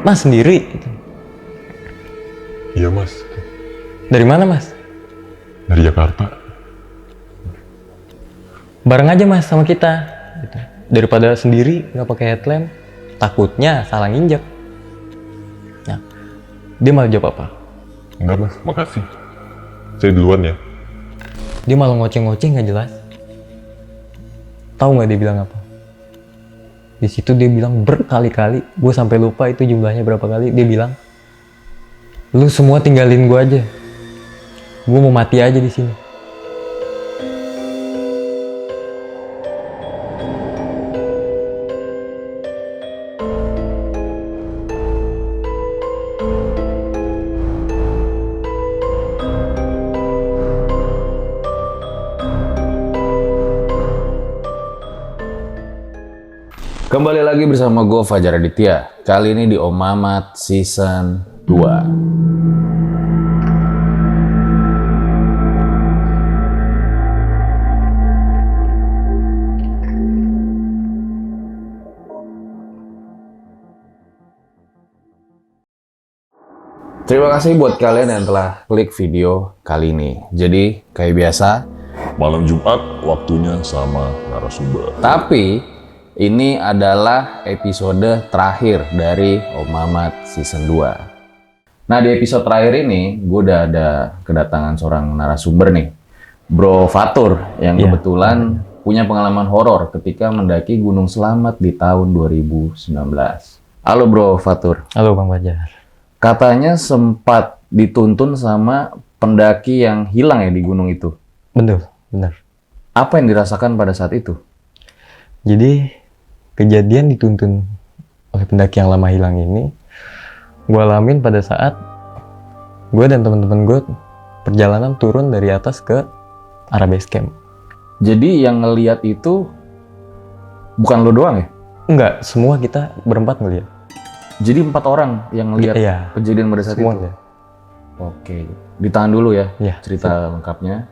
Mas sendiri gitu. Iya mas, Dari mana mas? dari Jakarta. Bareng aja mas sama kita gitu. Daripada sendiri nggak pakai headlamp, takutnya salah nginjek. Nah, dia malah jawab apa? Enggak mas, makasih. Saya duluan ya. Dia malah ngoceh-ngoceh nggak jelas. Tahu nggak dia bilang apa? Di situ dia bilang berkali-kali, gue sampai lupa itu jumlahnya berapa kali. Dia bilang, lu semua tinggalin gue aja. Gue mau mati aja di sini. Kembali lagi bersama gue Fajar Aditya. Kali ini di Om Mamat Season 2. Terima kasih buat kalian yang telah klik video kali ini. Jadi kayak biasa, Malam Jumat waktunya sama narasumber. tapi ini adalah episode terakhir dari Om Mamat Season 2. Nah, di episode terakhir ini, gue udah ada kedatangan seorang narasumber nih. Bro Fatur, yang Iya. kebetulan punya pengalaman horor ketika mendaki Gunung Selamat di tahun 2019. Halo Bro Fatur. Halo Bang Fajar. Katanya sempat dituntun sama pendaki yang hilang ya di gunung itu. Bener. Apa yang dirasakan pada saat itu? Jadi kejadian dituntun oleh pendaki yang lama hilang ini gue alamin pada saat gue dan teman-teman gue perjalanan turun dari atas ke arah base camp. Jadi yang ngelihat itu bukan lo doang ya? Enggak, semua kita berempat ngeliat. Jadi 4 orang yang ngelihat Iya, kejadian pada saat itu? semuanya. Oke, ditahan dulu ya Iya, cerita lengkapnya.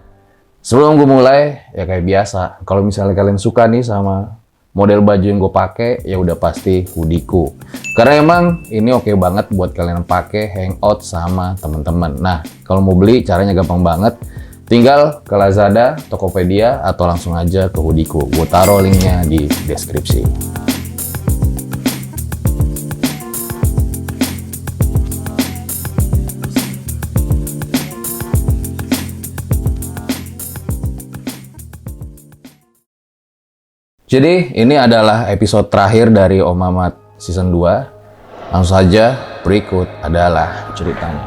Sebelum gue mulai, ya kayak biasa. Kalau misalnya kalian suka nih sama model baju yang gue pakai, ya udah pasti hoodieku. Karena emang ini oke banget buat kalian pakai hangout sama teman-teman. Nah, kalau mau beli caranya gampang banget. Tinggal ke Lazada, Tokopedia, atau langsung aja ke hoodieku. Gue taruh linknya di deskripsi. Jadi ini adalah episode terakhir dari Om Mamat Season 2. Langsung saja, berikut adalah ceritanya.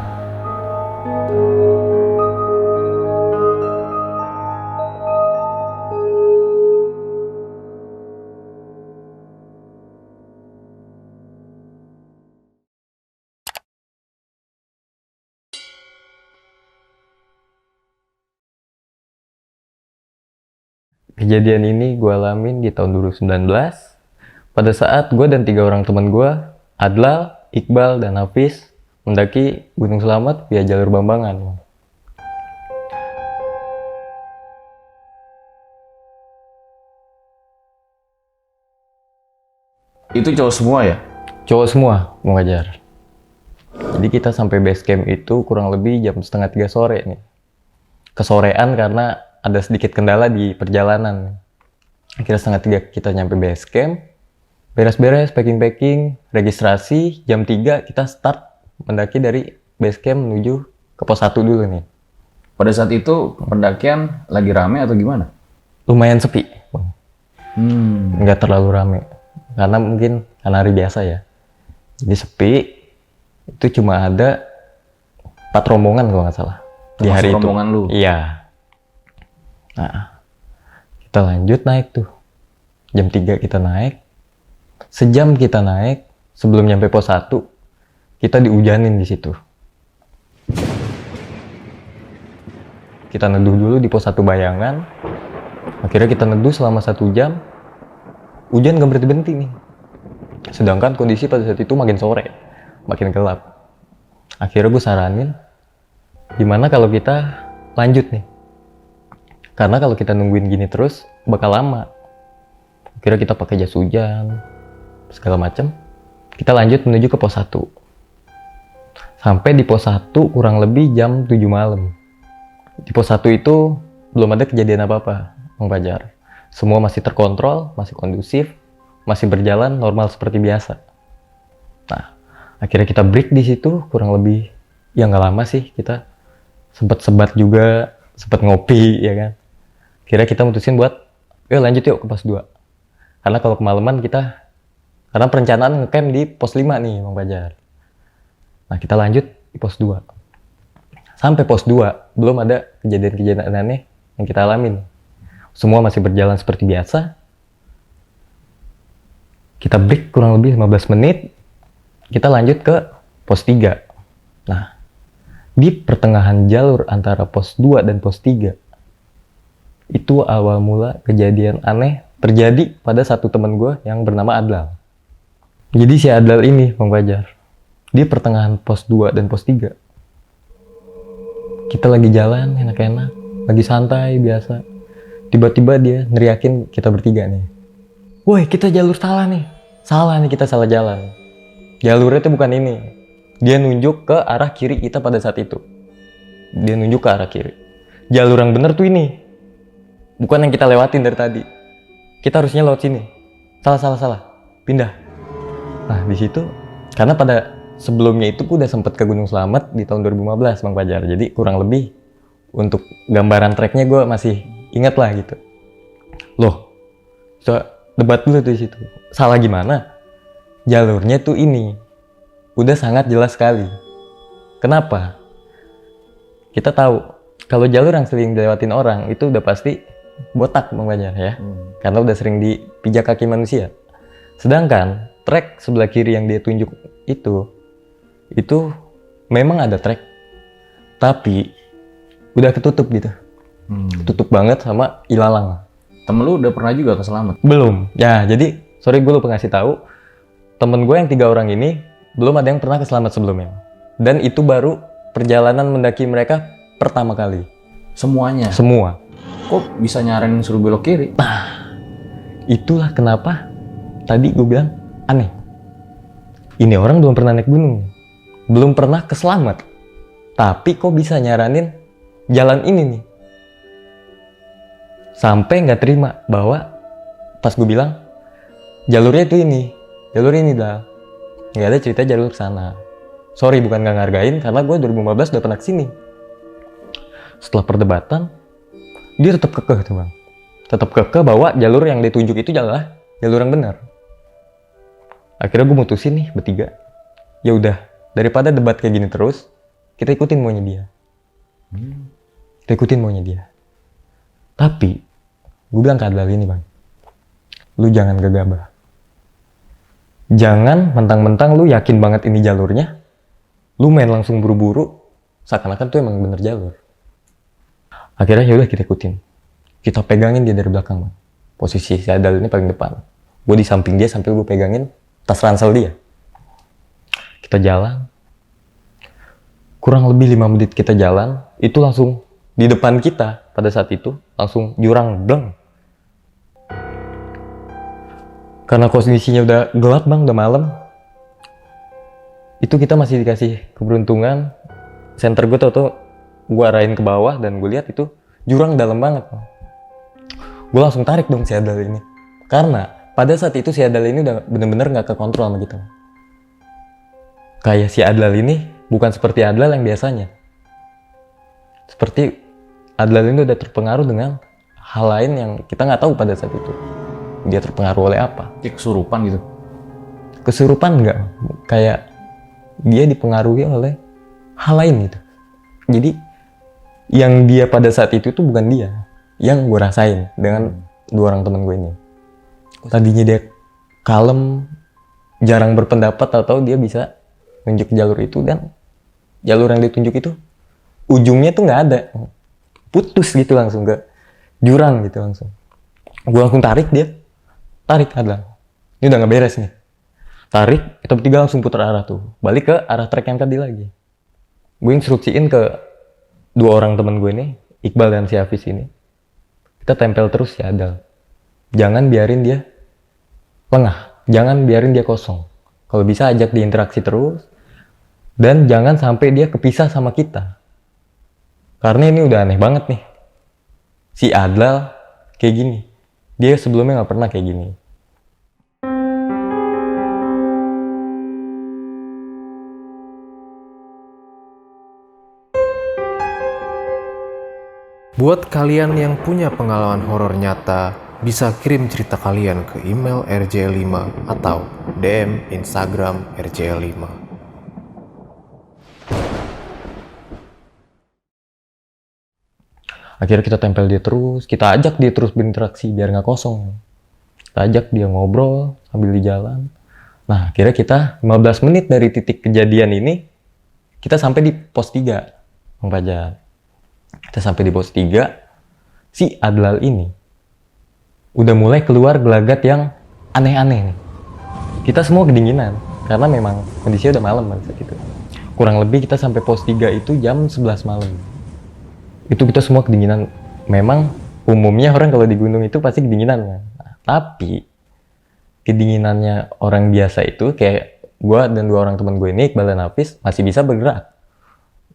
Kejadian ini gue alamin di tahun 2019 pada saat gue dan 3 orang teman gue, Adlal, Iqbal, dan Hafiz, mendaki Gunung Selamat via jalur Bambangan. Itu cowok semua ya? Cowok semua mau ngajar. Jadi kita sampai base camp itu kurang lebih jam setengah 3 sore nih. Kesorean karena ada sedikit kendala di perjalanan. Akhirnya setengah 3 kita nyampe base camp. Beres-beres, packing-packing, registrasi. Jam 3 kita start mendaki dari base camp menuju ke pos 1 dulu nih. Pada saat itu pendakian lagi rame atau gimana? Lumayan sepi, Bang. Hmm. Nggak terlalu rame. Karena mungkin karena hari biasa ya. Jadi sepi. Itu cuma ada 4 rombongan kalau nggak salah. Di Termasuk hari itu. rombongan lu? Iya. Nah, kita lanjut naik tuh. Jam 3 kita naik. Sejam kita naik, sebelum nyampe pos 1, kita dihujanin di situ. Kita neduh dulu di pos 1 Bayangan. Akhirnya kita neduh selama 1 jam. Hujan gak berhenti-berhenti nih. Sedangkan kondisi pada saat itu makin sore, makin gelap. Akhirnya gue saranin, gimana kalau kita lanjut nih? Karena kalau kita nungguin gini terus, bakal lama. Akhirnya kita pakai jas hujan, segala macem. Kita lanjut menuju ke pos 1. Sampai di pos 1 kurang lebih jam 7 malam. Di pos 1 itu belum ada kejadian apa-apa, Bang Fajar. Semua masih terkontrol, masih kondusif, masih berjalan normal seperti biasa. Nah, akhirnya kita break di situ kurang lebih, ya nggak lama sih, kita sempat sebat juga, sempat ngopi, ya kan. Akhirnya kita mutusin buat, yuk lanjut yuk ke pos 2. Karena kalau kemalaman karena perencanaan ngecamp di pos 5 nih, Bang Fajar. Nah, kita lanjut di pos 2. Sampai pos 2, belum ada kejadian-kejadian aneh yang kita alamin. Semua masih berjalan seperti biasa. Kita break kurang lebih 15 menit. Kita lanjut ke pos 3. Nah, di pertengahan jalur antara pos 2 dan pos 3, itu awal mula kejadian aneh terjadi pada satu teman gue yang bernama Adlal. Jadi si Adlal ini, Bang Fajar, di pertengahan pos 2 dan pos 3, kita lagi jalan enak-enak, lagi santai biasa. Tiba-tiba dia neriakin kita bertiga nih. Woi, kita jalur salah nih. Salah nih, kita salah jalan. Jalurnya tuh bukan ini. Dia nunjuk ke arah kiri kita pada saat itu. Dia nunjuk ke arah kiri. Jalur yang bener tuh ini. Bukan yang kita lewatin dari tadi. Kita harusnya lewat sini. Salah. Pindah. Nah, di situ karena pada sebelumnya itu gue udah sempet ke Gunung Slamet di tahun 2015, Bang Fajar. Jadi kurang lebih untuk gambaran treknya gue masih ingat lah gitu. Loh, debat dulu tuh di situ. Salah gimana? Jalurnya tuh ini. Udah sangat jelas sekali. Kenapa? Kita tahu kalau jalur yang sering dilewatin orang itu udah pasti botak, Bang Fajar ya. Karena udah sering dipijak kaki manusia. Sedangkan trek sebelah kiri yang dia tunjuk itu memang ada trek, tapi udah ketutup gitu. Ketutup banget sama ilalang. Temen lu udah pernah juga ke Slamet? Belum. Ya, jadi sorry gue lupa ngasih tahu. Temen gue yang 3 orang ini belum ada yang pernah ke Slamet sebelumnya. Dan itu baru perjalanan mendaki mereka pertama kali. Semuanya? Semua. Kok bisa nyaranin suruh belok kiri? Itulah kenapa tadi gue bilang aneh. Ini orang belum pernah naik gunung. Belum pernah ke Slamet. Tapi kok bisa nyaranin jalan ini nih. Sampai nggak terima bahwa pas gue bilang jalurnya itu ini. Jalur ini dah. Nggak ada cerita jalur sana. Sorry bukan nggak ngargain karena gue 2015 udah pernah kesini. Setelah perdebatan, dia tetap kekeh tuh bang. Tetap kekeh bahwa jalur yang ditunjuk itu adalah jalur yang benar. Akhirnya gue mutusin nih bertiga. Ya udah, daripada debat kayak gini terus, kita ikutin maunya dia. Kita ikutin maunya dia. Tapi, gue bilang ke Adlal ini bang, lu jangan gegabah. Jangan mentang-mentang lu yakin banget ini jalurnya, lu main langsung buru-buru, seakan-akan tuh emang bener jalur. Akhirnya ya udah kita ikutin. Kita pegangin dia dari belakang bang. Posisi si Adlal ini paling depan. Gue di samping dia sambil gue pegangin tas ransel dia. Kita jalan. Kurang lebih 5 menit kita jalan, itu langsung di depan kita pada saat itu langsung jurang bleng. Karena kondisinya udah gelap bang, udah malam. Itu kita masih dikasih keberuntungan. Center gue tuh gue arahin ke bawah dan gue lihat itu jurang dalam banget bang. Gue langsung tarik dong si Adlal ini. Karena pada saat itu si Adlal ini udah bener-bener gak kekontrol sama kita. Kayak si Adlal ini bukan seperti Adlal yang biasanya. Seperti Adlal ini udah terpengaruh dengan hal lain yang kita nggak tahu pada saat itu. Dia terpengaruh oleh apa? Kayak kesurupan gitu? Kesurupan nggak? Kayak dia dipengaruhi oleh hal lain gitu. Jadi yang dia pada saat itu tuh bukan dia. Yang gue rasain dengan 2 orang teman gue ini. Tadinya dia kalem, jarang berpendapat atau dia bisa nunjuk jalur itu dan jalur yang ditunjuk itu ujungnya tuh nggak ada, putus gitu langsung ke jurang gitu langsung. Gue langsung tarik Adlal. Ini udah nggak beres nih. Tarik, kita bertiga langsung putar arah tuh, balik ke arah trek yang tadi lagi. Gue instruksiin ke 2 orang teman gue ini, Iqbal dan si Hafiz ini, kita tempel terus si Adlal. Jangan biarin dia lengah, jangan biarin dia kosong. Kalau bisa ajak dia interaksi terus. Dan jangan sampai dia kepisah sama kita. Karena ini udah aneh banget nih. Si Adlal kayak gini. Dia sebelumnya nggak pernah kayak gini. Buat kalian yang punya pengalaman horor nyata, bisa kirim cerita kalian ke email rjl5 atau DM Instagram rjl5. Akhirnya kita tempel dia terus, kita ajak dia terus berinteraksi biar nggak kosong. Kita ajak dia ngobrol sambil di jalan. Nah, akhirnya kita 15 menit dari titik kejadian ini, kita sampai di pos 3, Bang Fajar. Kita sampai di pos 3, si Adlal ini udah mulai keluar gelagat yang aneh-aneh nih. Kita semua kedinginan, karena memang kondisinya udah malam pada saat itu. Kurang lebih kita sampai pos 3 itu jam 11 malam. Itu kita semua kedinginan. Memang umumnya orang kalau di gunung itu pasti kedinginan kan. Nah, tapi kedinginannya orang biasa itu kayak gue dan 2 orang teman gue ini, Iqbal dan Hafiz, masih bisa bergerak.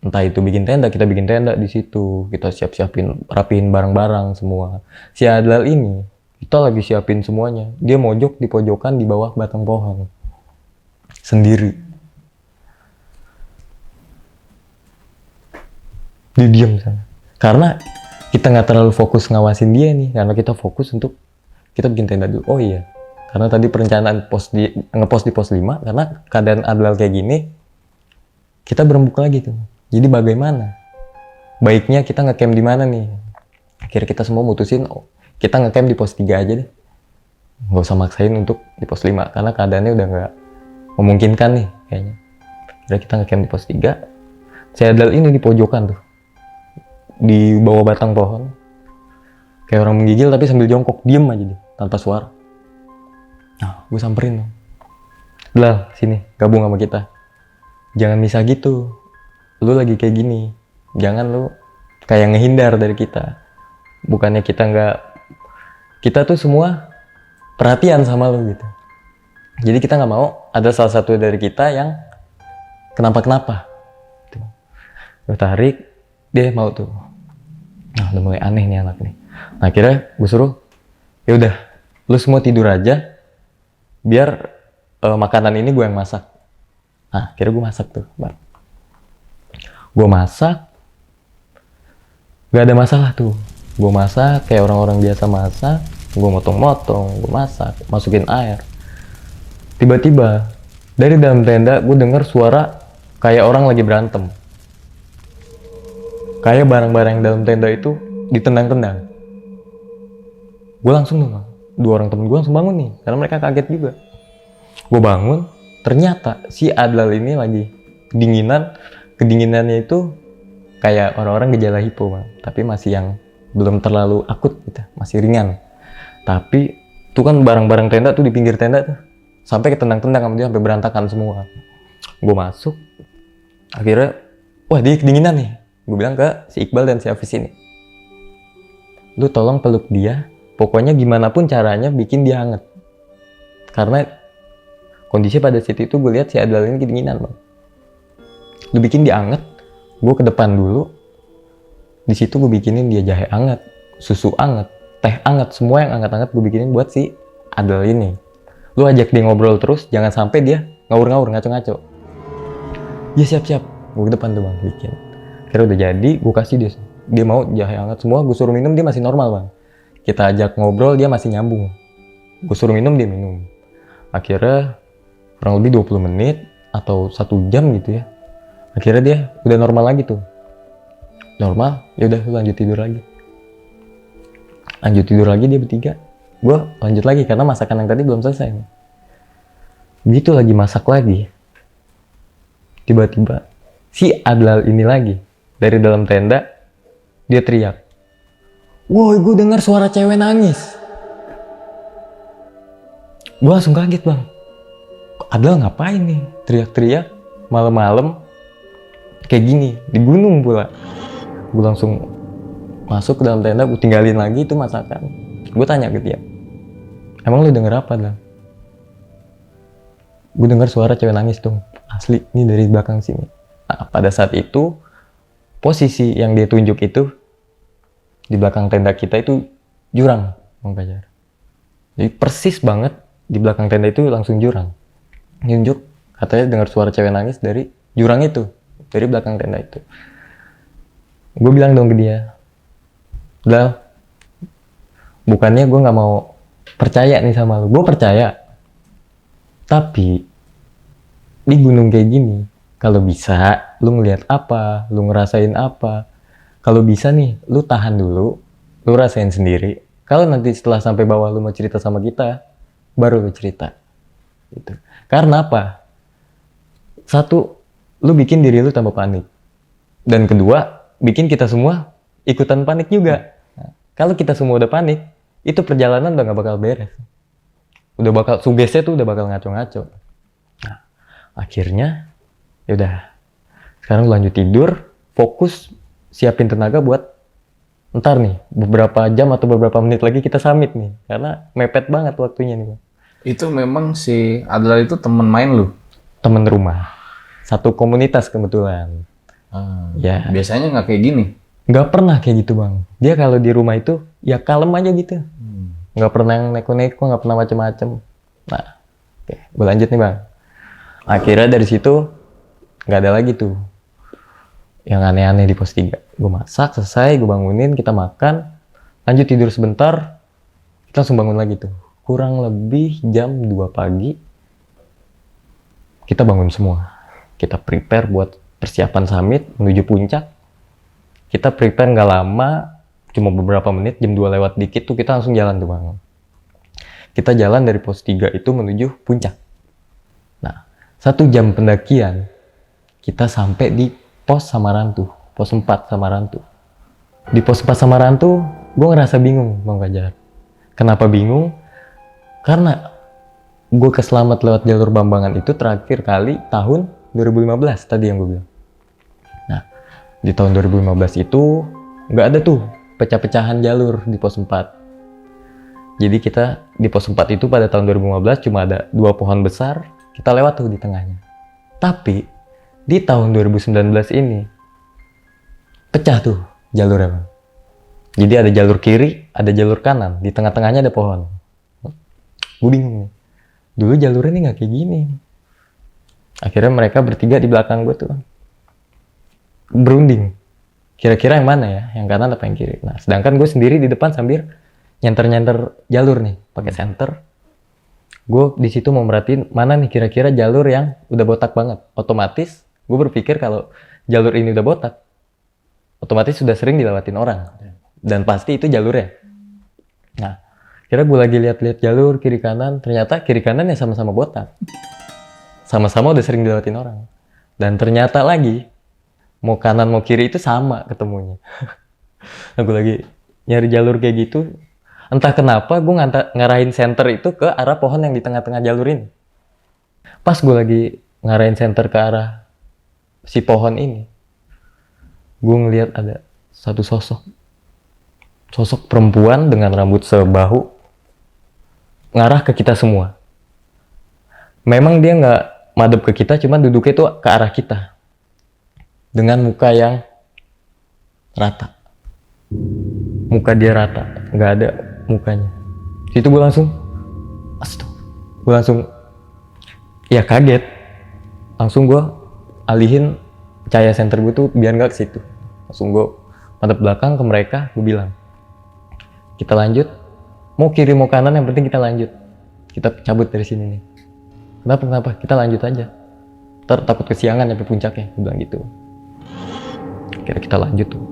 Entah itu bikin tenda, kita bikin tenda di situ. Kita siap-siapin, rapihin barang-barang semua. Si Adlal ini, kita lagi siapin semuanya. Dia mojok di pojokan di bawah batang pohon. Sendiri. Dia diam sana. Karena kita nggak terlalu fokus ngawasin dia nih, karena kita fokus untuk kita bikin tenda dulu. Oh iya, karena tadi perencanaan ngepost di pos 5, karena keadaan Adlal kayak gini, kita berembuk lagi tuh. Jadi bagaimana? Baiknya kita ngecamp di mana nih? Akhirnya kita semua mutusin, oh, kita ngecamp di pos 3 aja deh. Nggak usah maksain untuk di pos 5, karena keadaannya udah nggak memungkinkan nih kayaknya. Akhirnya kita ngecamp di pos 3. Si Adlal ini di pojokan tuh. Di bawah batang pohon, kayak orang menggigil tapi sambil jongkok, diem aja dia tanpa suara. Nah, gue samperin dong, Lal, sini gabung sama kita, jangan misah gitu, lu lagi kayak gini, jangan lu kayak ngehindar dari kita. Bukannya kita tuh semua perhatian sama lu gitu. Jadi kita nggak mau ada salah satu dari kita yang kenapa-kenapa. Gue tarik, dia mau tuh. Nah, udah mulai aneh nih anak nih. Nah, akhirnya gue suruh, ya udah, lu semua tidur aja, biar makanan ini gue yang masak. Nah, akhirnya gue masak tuh, Bang. Gue masak, gak ada masalah tuh. Gue masak kayak orang-orang biasa masak, gue motong-motong, gue masak, masukin air. Tiba-tiba dari dalam tenda gue dengar suara kayak orang lagi berantem. Kayak barang-barang dalam tenda itu ditendang-tendang. Gue langsung tuh, 2 orang temen gue langsung bangun nih, karena mereka kaget juga. Gue bangun, ternyata si Adlal ini lagi kedinginan. Kedinginannya itu kayak orang-orang gejala hipo, Bang. Tapi masih yang belum terlalu akut gitu, masih ringan. Tapi tuh kan barang-barang tenda tuh di pinggir tenda tuh, sampai ketendang-tendang sama dia, sampai berantakan semua. Gue masuk, akhirnya, wah dia kedinginan nih. Gue bilang ke si Iqbal dan si Hafiz ini, lu tolong peluk dia, pokoknya gimana pun caranya bikin dia hangat. Karena kondisi pada saat itu gue lihat si Adlal ini kedinginan, Bang. Lu bikin dia hangat, gue ke depan dulu. Di situ gue bikinin dia jahe hangat, susu hangat, teh hangat, semua yang hangat-hangat gue bikinin buat si Adlal ini. Lu ajak dia ngobrol terus, jangan sampai dia ngawur-ngawur, ngaco-ngaco. Ya siap-siap, gue ke depan tuh, Bang, bikin. Akhirnya udah jadi, gue kasih dia mau jahe hangat semua, gue suruh minum, dia masih normal, Bang. Kita ajak ngobrol, dia masih nyambung. Gue suruh minum, dia minum. Akhirnya kurang lebih 20 menit atau 1 jam gitu ya. Akhirnya dia udah normal lagi tuh. Normal, ya udah lanjut tidur lagi. Lanjut tidur lagi dia bertiga. Gue lanjut lagi karena masakan yang tadi belum selesai. Begitu lagi masak lagi, tiba-tiba si Adlal ini lagi dari dalam tenda, dia teriak, "Woi, gue dengar suara cewek nangis." Gue langsung kaget, Bang. Adlal ngapain nih teriak-teriak malam-malam kayak gini di gunung pula. Gue langsung masuk ke dalam tenda, gue tinggalin lagi itu masakan. Gue tanya ke dia, "Emang lu denger apa, Dal?" gue dengar suara cewek nangis dong, asli, ini dari belakang sini. Nah, pada saat itu, posisi yang dia tunjuk itu, di belakang tenda kita itu jurang, Bang Fajar. Jadi persis banget, di belakang tenda itu langsung jurang. Nunjuk, katanya dengar suara cewek nangis dari jurang itu, dari belakang tenda itu. Gue bilang dong ke dia, Dal, bukannya gue nggak mau percaya nih sama lu, gue percaya. Tapi di gunung kayak gini, kalau bisa lu ngeliat apa, lu ngerasain apa, kalau bisa nih lu tahan dulu, lu rasain sendiri. Kalau nanti setelah sampai bawah lu mau cerita sama kita, baru lu cerita. Gitu. Karena apa? Satu, lu bikin diri lu tambah panik. Dan kedua, bikin kita semua ikutan panik juga. Nah, kalau kita semua udah panik, itu perjalanan udah gak bakal beres. Udah bakal, sugesnya tuh udah bakal ngaco-ngaco. Nah, akhirnya, yaudah. Sekarang lanjut tidur, fokus, siapin tenaga buat ntar nih, beberapa jam atau beberapa menit lagi kita summit nih. Karena mepet banget waktunya nih. Itu memang si Adlal itu teman main lu? Temen rumah. Satu komunitas kebetulan. Ya. Biasanya nggak kayak gini? Nggak pernah kayak gitu, Bang. Dia kalau di rumah itu, ya kalem aja gitu. Nggak pernah yang neko-neko, nggak pernah macem-macem. Nah, oke, gue lanjut nih, Bang. Akhirnya dari situ, nggak ada lagi tuh yang aneh-aneh di pos 3. Gue masak, selesai, gue bangunin, kita makan, lanjut tidur sebentar, kita langsung bangun lagi tuh. Kurang lebih jam 2 pagi, kita bangun semua. Kita prepare buat persiapan summit menuju puncak. Kita prepare nggak lama, cuma beberapa menit, jam 2 lewat dikit tuh kita langsung jalan tuh, Bang. Kita jalan dari pos 3 itu menuju puncak. Nah, 1 jam pendakian, kita sampai di pos Samarantu, pos 4 Samarantu. Di pos 4 Samarantu, gue ngerasa bingung, Bang Fajar. Kenapa bingung? Karena gue keselamat lewat jalur Bambangan itu terakhir kali tahun 2015 tadi yang gue bilang. Nah, di tahun 2015 itu nggak ada tuh pecah-pecahan jalur di pos 4. Jadi kita di pos 4 itu pada tahun 2015 cuma ada 2 pohon besar, kita lewat tuh di tengahnya. Tapi di tahun 2019 ini pecah tuh jalurnya, Bang. Jadi ada jalur kiri, ada jalur kanan, di tengah-tengahnya ada pohon. Gue bingung nih. Dulu jalurnya nih nggak kayak gini. Akhirnya mereka bertiga di belakang gue tuh berunding. Kira-kira yang mana ya? Yang kanan apa yang kiri? Nah, sedangkan gue sendiri di depan sambil nyenter-nyenter jalur nih, pakai senter. Gue di situ mau merhatiin mana nih kira-kira jalur yang udah botak banget. Otomatis gue berpikir kalau jalur ini udah botak, otomatis sudah sering dilewatin orang. Dan pasti itu jalurnya. Nah, kira gue lagi lihat-lihat jalur kiri kanan, ternyata kiri kanan ya sama-sama botak. Sama-sama udah sering dilewatin orang. Dan ternyata lagi, mau kanan mau kiri itu sama ketemunya. Nah, gue lagi nyari jalur kayak gitu, entah kenapa gue ngarahin senter itu ke arah pohon yang di tengah-tengah jalur ini. Pas gue lagi ngarahin senter ke arah si pohon ini, gue ngeliat ada satu sosok perempuan dengan rambut sebahu ngarah ke kita semua. Memang dia nggak madep ke kita, cuman duduknya itu ke arah kita dengan muka yang rata. Muka dia rata, nggak ada mukanya. Situ gue langsung, gue langsung ya kaget. Langsung gue alihin cahaya senter gue tuh biar nggak ke situ. Langsung gue madep belakang ke mereka, gue bilang, kita lanjut, mau kiri mau kanan yang penting kita lanjut, kita cabut dari sini nih. Kenapa? Kita lanjut aja, ntar takut kesiangan sampai puncaknya, gue bilang gitu. Akhirnya kita lanjut tuh.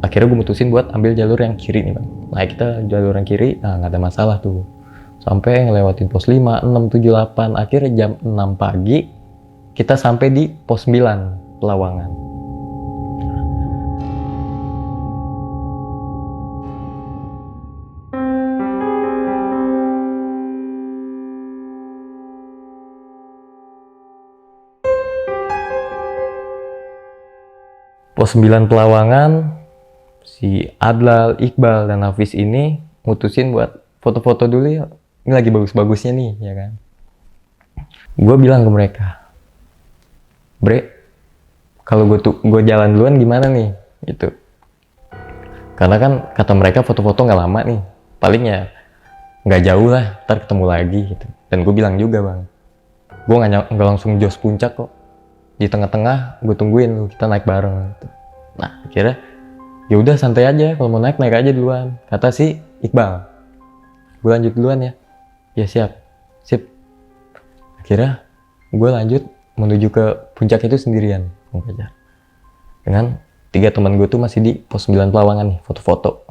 Akhirnya gue mutusin buat ambil jalur yang kiri nih, Bang. Nah, kita jalur yang kiri, nah nggak ada masalah tuh. Sampai ngelewatin pos 5, 6, 7, 8, akhirnya jam 6 pagi, kita sampai di pos 9, Pelawangan. Pos 9 Pelawangan, si Adlal, Iqbal, dan Hafiz ini mutusin buat foto-foto dulu ya. Ini lagi bagus-bagusnya nih, ya kan. Gue bilang ke mereka, Bre, kalau gue jalan duluan gimana nih, gitu. Karena kan kata mereka foto-foto nggak lama nih, paling ya nggak jauh lah, ntar ketemu lagi gitu. Dan gue bilang juga bang, gue nggak langsung jos puncak kok, di tengah-tengah gue tungguin lu, kita naik bareng gitu. Nah akhirnya ya udah santai aja, kalau mau naik aja duluan, kata si Iqbal. Gue lanjut duluan ya. Ya siap, sip. Akhirnya gue lanjut menuju ke puncak itu sendirian, Bang Fajar. Dengan 3 teman gue tuh masih di pos 9 Pelawangan nih, foto-foto.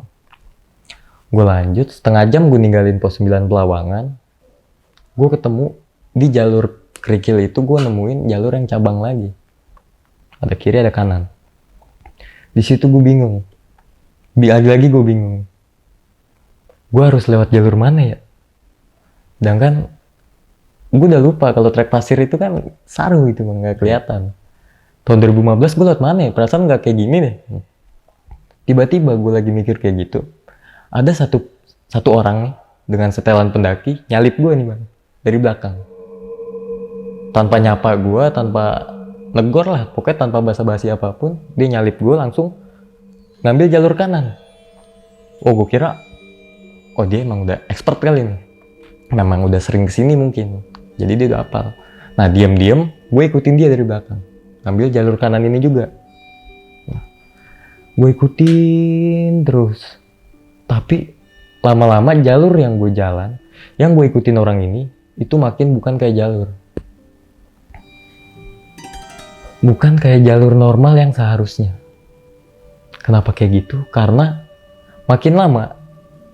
Gue lanjut, setengah jam gue ninggalin pos 9 Pelawangan. Gue ketemu di jalur kerikil itu, gue nemuin jalur yang cabang lagi. Ada kiri, ada kanan. Di situ gue bingung. Lagi-lagi gue bingung. Gue harus lewat jalur mana ya? Sedangkan gue udah lupa kalau trek pasir itu kan saru gitu bang, nggak kelihatan. Tahun 2015 gue lewat mana ya? Perasaan nggak kayak gini deh. Tiba-tiba gue lagi mikir kayak gitu. Ada satu orang nih dengan setelan pendaki nyalip gue nih bang dari belakang. Tanpa nyapa gue, tanpa negor lah, pokoknya tanpa basa-basi apapun, dia nyalip gue langsung ngambil jalur kanan. Oh gue kira, oh dia emang udah expert kali nih. Memang udah sering kesini mungkin, jadi dia udah hafal. Nah diam-diam gue ikutin dia dari belakang, ambil jalur kanan ini juga. Nah, gue ikutin terus, tapi lama-lama jalur yang gue jalan, yang gue ikutin orang ini, itu makin bukan kayak jalur. Bukan kayak jalur normal yang seharusnya. Kenapa kayak gitu? Karena makin lama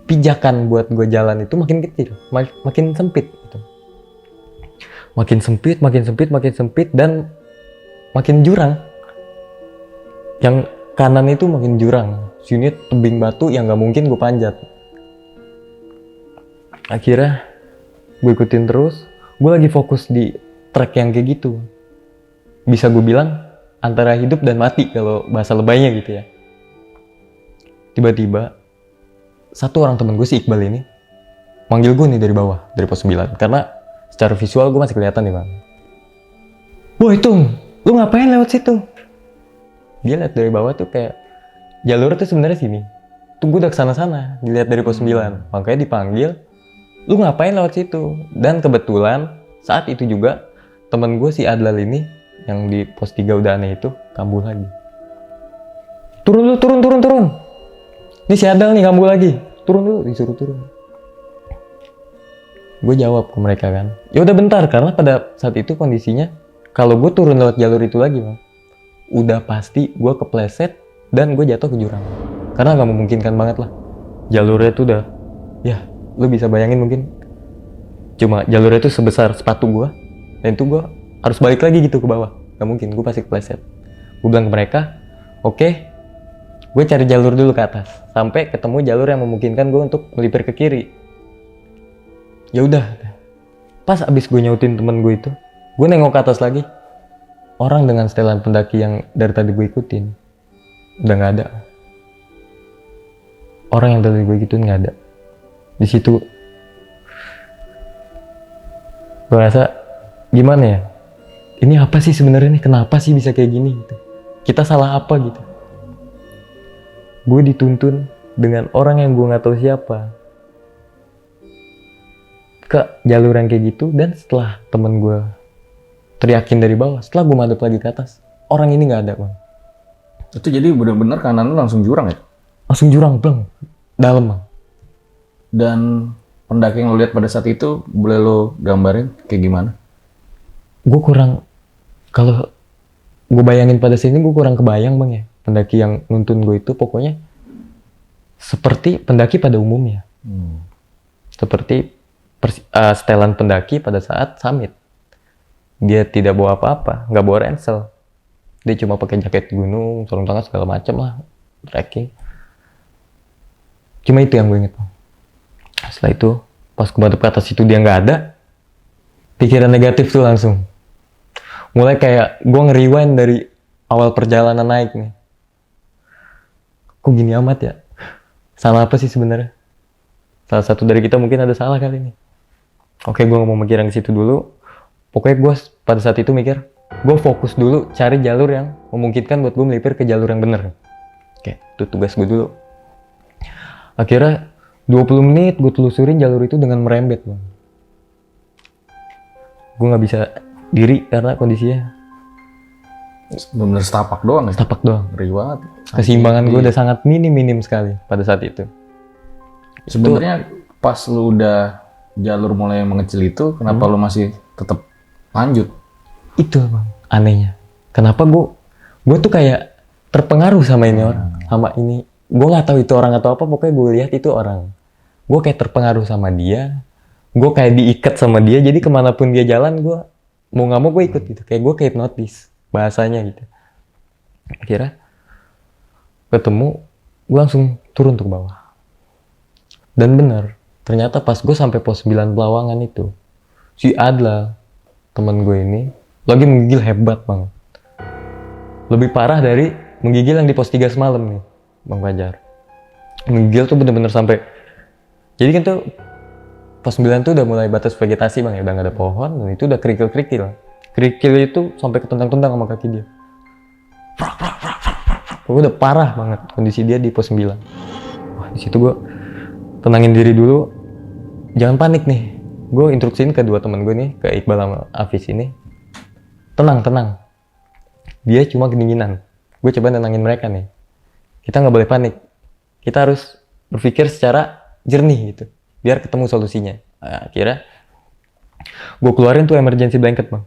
pijakan buat gue jalan itu makin kecil, makin sempit gitu. Makin sempit dan makin jurang. Yang kanan itu makin jurang, sini tebing batu yang nggak mungkin gue panjat. Akhirnya gue ikutin terus, gue lagi fokus di trek yang kayak gitu. Bisa gue bilang antara hidup dan mati kalau bahasa lebaynya gitu ya. Tiba-tiba satu orang temen gue si Iqbal ini manggil gue nih dari bawah, dari pos 9, karena secara visual gue masih kelihatan nih bang. Woi Tung, lu ngapain lewat situ? Dia lihat dari bawah tuh kayak jalur tuh sebenarnya sini. Tuh gue udah kesana-sana, dilihat dari pos 9, makanya dipanggil, lu ngapain lewat situ? Dan kebetulan saat itu juga temen gue si Adlal ini yang di pos 3 udah aneh itu kambuh lagi. Turun lu, turun. Ini si Adal nih kambuh lagi. Turun dulu, disuruh turun. Gue jawab ke mereka kan, ya udah bentar, karena pada saat itu kondisinya kalau gue turun lewat jalur itu lagi bang, udah pasti gue kepleset dan gue jatuh ke jurang. Karena gak memungkinkan banget lah. Jalurnya tuh udah, ya lu bisa bayangin mungkin cuma jalurnya tuh sebesar sepatu gue, dan itu gue harus balik lagi gitu ke bawah. Gak mungkin, gue pasti kepleset. Gue bilang ke mereka, oke, gue cari jalur dulu ke atas sampai ketemu jalur yang memungkinkan gue untuk melipir ke kiri. Ya udah, pas abis gue nyautin temen gue itu, gue nengok ke atas lagi, orang dengan setelan pendaki yang dari tadi gue ikutin udah nggak ada. Orang yang tadi gue ikutin nggak ada. Di situ gue rasa gimana ya, ini apa sih sebenarnya nih, kenapa sih bisa kayak gini gitu, kita salah apa gitu. Gue dituntun dengan orang yang gue nggak tahu siapa ke jalur yang kayak gitu, dan setelah temen gue teriakin dari bawah, setelah gue madep lagi ke atas, orang ini nggak ada bang. Itu jadi benar-benar kanan lu langsung jurang ya? Langsung jurang bang, dalam bang. Dan pendaki yang lo lihat pada saat itu, boleh lo gambarin kayak gimana? Gue kurang, kalau gue bayangin pada sini gue kurang kebayang bang ya. Pendaki yang nuntun gue itu pokoknya seperti pendaki pada umumnya. Seperti setelan pendaki pada saat summit. Dia tidak bawa apa-apa, nggak bawa ransel. Dia cuma pakai jaket gunung, sarung tangan segala macam lah, trekking. Cuma itu yang gue inget bang. Setelah itu, pas gue madep ke atas itu dia nggak ada, pikiran negatif tuh langsung. Mulai kayak gue nge-rewind dari awal perjalanan naik nih. Kok gini amat ya? Salah apa sih sebenarnya? Salah satu dari kita mungkin ada salah kali ini. Oke, gue ngomong mikiran ke situ dulu. Pokoknya gue pada saat itu mikir, gue fokus dulu cari jalur yang memungkinkan buat gue melipir ke jalur yang bener. Oke, itu tugas gue dulu. Akhirnya 20 menit gue telusurin jalur itu dengan merembet, Bang. Gue nggak bisa diri karena kondisinya Bener-bener setapak doang ya? setapak doang. Ngeri banget. Keseimbangan gue udah sangat minim sekali pada saat itu. Sebenarnya pas lu udah jalur mulai mengecil itu, kenapa lu masih tetap lanjut? Itu Bang, anehnya. Kenapa gue tuh kayak terpengaruh sama ini orang, sama ini. Gue nggak tahu itu orang atau apa, pokoknya gue lihat itu orang. Gue kayak terpengaruh sama dia, gue kayak diikat sama dia, jadi kemanapun dia jalan, gue mau nggak mau gue ikut gitu. Kayak gue kayak hipnotis bahasanya gitu. Akhirnya ketemu, gue langsung turun tuh ke bawah. Dan bener, ternyata pas gue sampai pos 9 Pelawangan itu, si Adla, temen gue ini, lagi menggigil hebat banget. Lebih parah dari menggigil yang di pos 3 semalam nih, Bang Fajar. Menggigil tuh bener-bener sampai, jadi kan tuh pos 9 tuh udah mulai batas vegetasi Bang ya, udah gak ada pohon, dan itu udah kerikil-kerikil. Kerikil itu sampai ketendang-tendang sama kaki dia. Udah parah banget kondisi dia di pos 9. Wah, di situ gue tenangin diri dulu, jangan panik nih. Gue instruksiin ke dua teman gue nih, ke Iqbal sama Afis ini, tenang. Dia cuma kedinginan. Gue coba nenangin mereka nih. Kita nggak boleh panik. Kita harus berpikir secara jernih gitu, biar ketemu solusinya. Nah, akhirnya gue keluarin tuh emergency blanket Bang,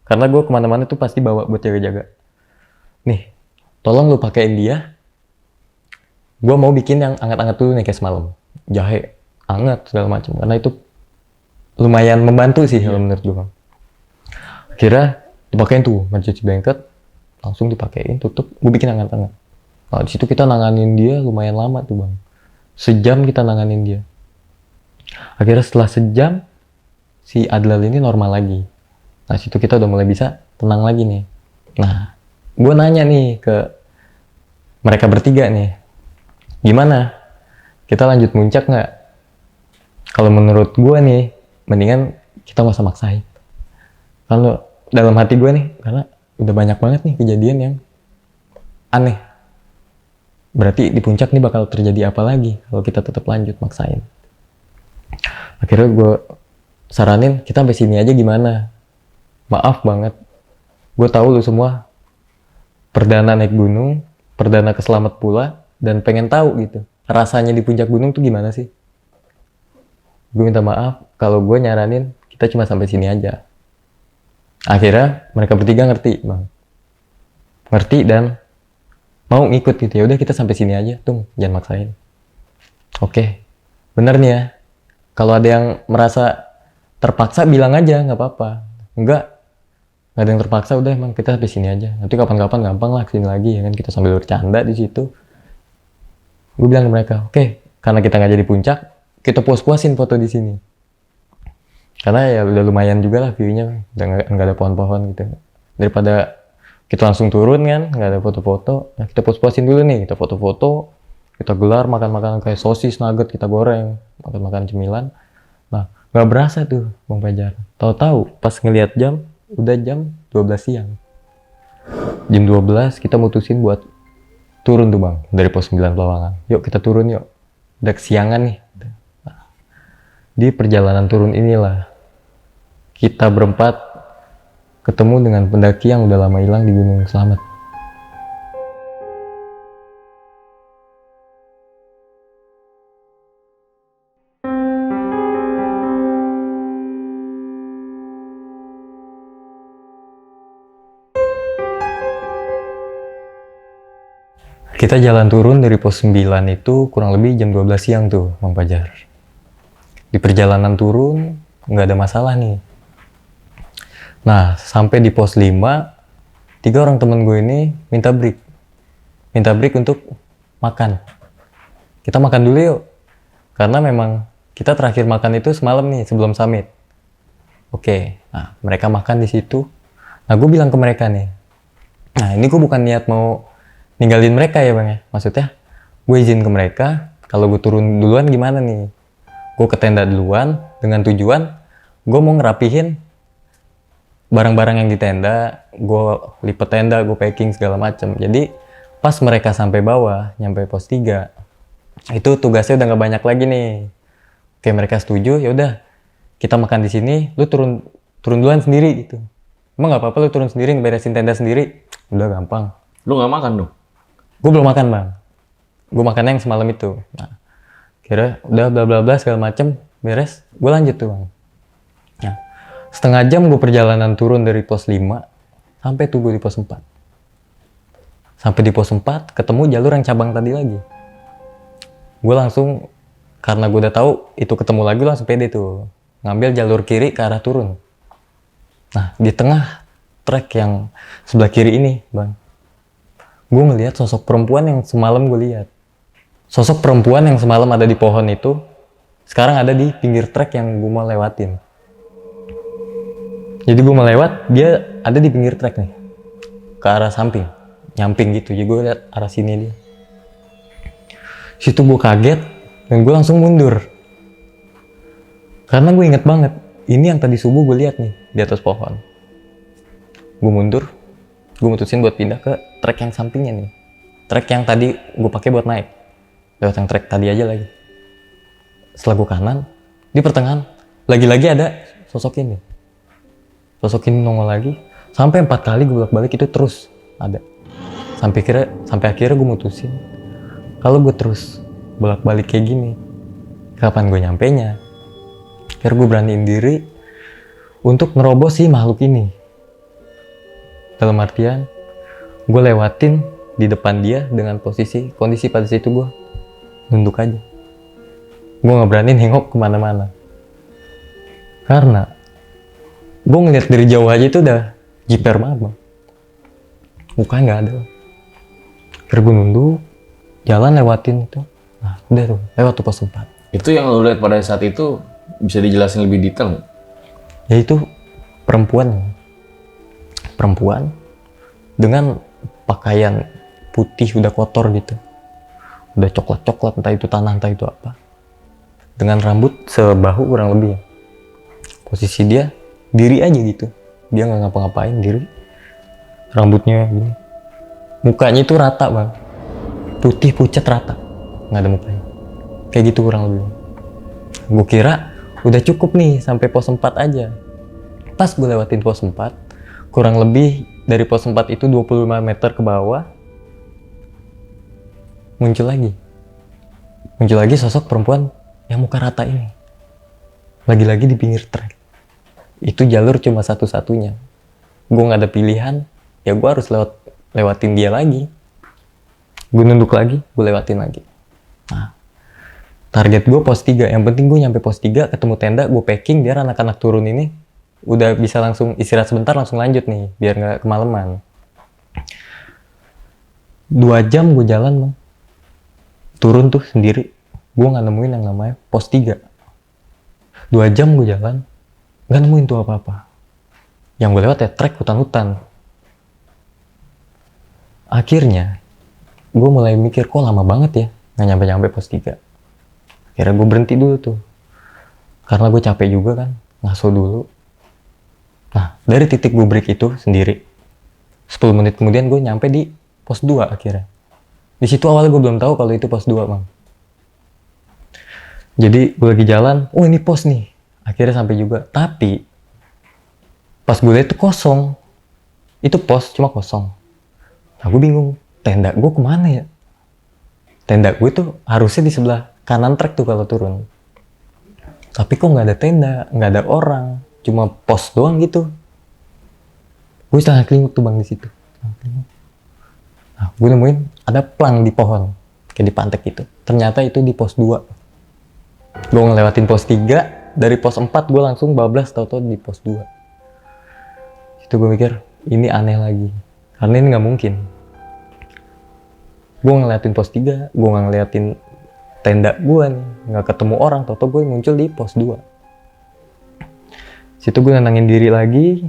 karena gue kemana-mana tuh pasti bawa buat jaga-jaga. Nih, tolong lu pakein dia. Gue mau bikin yang anget-anget dulu nih kayak semalam. Jahe anget segala macam, karena itu lumayan membantu sih kalau menurut gue Bang. Akhirnya dipakein tuh emergency blanket, langsung dipakein, tutup, gue bikin anget-anget. Nah di situ kita nanganin dia lumayan lama tuh Bang, sejam kita nanganin dia. Akhirnya setelah sejam si Adlal ini normal lagi. Nah situ kita udah mulai bisa tenang lagi nih. Nah gue nanya nih ke mereka bertiga nih, gimana? Kita lanjut muncak nggak? Kalau menurut gue nih, mendingan kita nggak usah maksain. Kalau dalam hati gue nih, karena udah banyak banget nih kejadian yang aneh. Berarti di puncak nih bakal terjadi apa lagi kalau kita tetap lanjut maksain. Akhirnya gue saranin kita sampai sini aja gimana? Maaf banget, gue tahu lu semua perdana naik gunung, perdana keselamat pula, dan pengen tahu gitu rasanya di puncak gunung tuh gimana sih? Gue minta maaf kalau gue nyaranin kita cuma sampai sini aja. Akhirnya mereka bertiga ngerti Bang, ngerti dan mau ngikut gitu. Ya udah kita sampai sini aja, Tung, jangan maksain. Oke, bener nih ya. Kalau ada yang merasa terpaksa bilang aja, nggak apa-apa. Nggak ada yang terpaksa, udah emang kita sampai sini aja. Nanti kapan-kapan gampang lah kesini lagi ya kan, kita sambil bercanda di situ. Gue bilang ke mereka, oke, karena kita nggak jadi puncak, kita puas-puasin foto di sini. Karena ya udah lumayan juga lah view-nya, udah nggak ada pohon-pohon gitu. Daripada kita langsung turun kan, nggak ada foto-foto, nah kita puas-puasin dulu nih, kita foto-foto, kita gelar makan-makan kayak sosis, nugget, kita goreng, makan-makan cemilan. Nah, nggak berasa tuh Bang Fajar. Tahu-tahu pas ngelihat jam, udah jam 12 siang. Jam 12 kita mutusin buat turun tuh Bang, dari pos 9 Pelawangan. Yuk kita turun yuk, udah kesiangan nih. Nah, di perjalanan turun inilah kita berempat ketemu dengan pendaki yang udah lama hilang di Gunung Slamet. Kita jalan turun dari pos 9 itu kurang lebih jam 12 siang tuh Bang Fajar. Di perjalanan turun nggak ada masalah nih. Nah sampai di pos 5, 3 orang temen gue ini minta break untuk makan. Kita makan dulu yuk, karena memang kita terakhir makan itu semalam nih sebelum summit. Oke, nah mereka makan di situ. Nah gue bilang ke mereka nih, nah ini gue bukan niat mau ninggalin mereka ya Bang ya, maksudnya gue izin ke mereka kalau gue turun duluan gimana nih. Gue ke tenda duluan dengan tujuan gue mau ngerapihin barang-barang yang di tenda, gue lipet tenda, gue packing segala macem. Jadi pas mereka sampai bawah, nyampe pos 3, itu tugasnya udah nggak banyak lagi nih. Oke, mereka setuju, ya udah kita makan di sini, lu turun duluan sendiri gitu. Emang nggak apa-apa lu turun sendiri ngeberesin tenda sendiri, udah gampang. Lu nggak makan dong? Gue belum makan bang, gue makannya yang semalam itu. Nah, kira udah bla bla bla segala macem beres, gue lanjut tuh bang. Nah, setengah jam gue perjalanan turun dari pos 5 sampai tuh gue di pos 4. Sampai di pos 4 ketemu jalur yang cabang tadi lagi. Gue langsung, karena gue udah tahu itu ketemu lagi, langsung pede tuh ngambil jalur kiri ke arah turun. Nah, di tengah trek yang sebelah kiri ini bang, gue ngelihat sosok perempuan yang semalam gue lihat. Sosok perempuan yang semalam ada di pohon itu sekarang ada di pinggir trek yang gue mau lewatin. Jadi gue mau lewat, dia ada di pinggir trek nih, ke arah samping, nyamping gitu. Jadi gue lihat arah sini dia. Situ gue kaget dan gue langsung mundur. Karena gue inget banget, ini yang tadi subuh gue lihat nih di atas pohon. Gue mundur, gue mutusin buat pindah ke trek yang sampingnya nih. Trek yang tadi gue pakai buat naik. Lewat yang trek tadi aja lagi. Setelah gue kanan, di pertengahan lagi-lagi ada sosok ini. Sosok ini nongol lagi, sampai 4 kali gue bolak-balik itu terus ada. Sampai akhirnya gue mutusin, kalau gue terus bolak-balik kayak gini, kapan gue nyampenya? Akhirnya gue beraniin diri untuk nerobos si makhluk ini. Dalam artian, gue lewatin di depan dia dengan kondisi pada situ gue nunduk aja. Gue nggak berani nengok kemana-mana. Karena gue ngeliat dari jauh aja itu udah jiper banget bang. Mukanya nggak ada. Akhirnya gue nunduk, jalan lewatin itu. Nah udah tuh, lewat tuh pos 4. Itu yang lo lihat pada saat itu bisa dijelasin lebih detail nggak? Ya itu perempuan dengan pakaian putih udah kotor gitu, udah coklat entah itu tanah entah itu apa, dengan rambut sebahu kurang lebih ya. Posisi dia diri aja gitu, dia nggak ngapa-ngapain, diri, rambutnya gini, mukanya itu rata bang, putih pucat rata, nggak ada mukanya, kayak gitu kurang lebih. Gue kira udah cukup nih sampai pos 4 aja. Pas gue lewatin pos 4, kurang lebih dari pos 4 itu 25 meter ke bawah, muncul lagi sosok perempuan yang muka rata ini. Lagi-lagi di pinggir trek. Itu jalur cuma satu-satunya. Gue nggak ada pilihan, ya gue harus lewatin dia lagi. Gue nunduk lagi, gue lewatin lagi. Nah, target gue pos 3. Yang penting gue nyampe pos 3, ketemu tenda, gue packing biar anak-anak turun ini udah bisa langsung istirahat sebentar, langsung lanjut nih, biar nggak kemalaman. 2 jam gue jalan bang. Turun tuh sendiri, gue nggak nemuin yang namanya pos 3. 2 jam gue jalan, nggak nemuin tuh apa-apa. Yang gue lewat ya trek hutan-hutan. Akhirnya, gue mulai mikir, kok lama banget ya, nggak nyampe-nyampe pos 3. Akhirnya gue berhenti dulu tuh. Karena gue capek juga kan, ngaso dulu. Nah, dari titik gue break itu sendiri, 10 menit kemudian gue nyampe di pos 2 akhirnya. Di situ awalnya gue belum tahu kalau itu pos 2 bang. Jadi gue lagi jalan, oh ini pos nih. Akhirnya sampai juga. Tapi pas gue lihat itu kosong. Itu pos cuma kosong. Nah gue bingung, tenda gue kemana ya? Tenda gue tuh harusnya di sebelah kanan trek tuh kalau turun. Tapi kok nggak ada tenda, nggak ada orang, cuma pos doang gitu. Gue setengah kelinguk tuh bang di situ. Nah, gue nemuin ada plang di pohon, kayak di pantek gitu. Ternyata itu di pos 2. Gue ngelewatin pos 3, dari pos 4 gue langsung bablas tau-tau di pos 2. Itu gue mikir, ini aneh lagi. Karena ini nggak mungkin. Gue ngeliatin pos 3, gue nggak ngeliatin tenda gue nih, nggak ketemu orang, tau-tau gue muncul di pos 2. Situ gue nenangin diri lagi,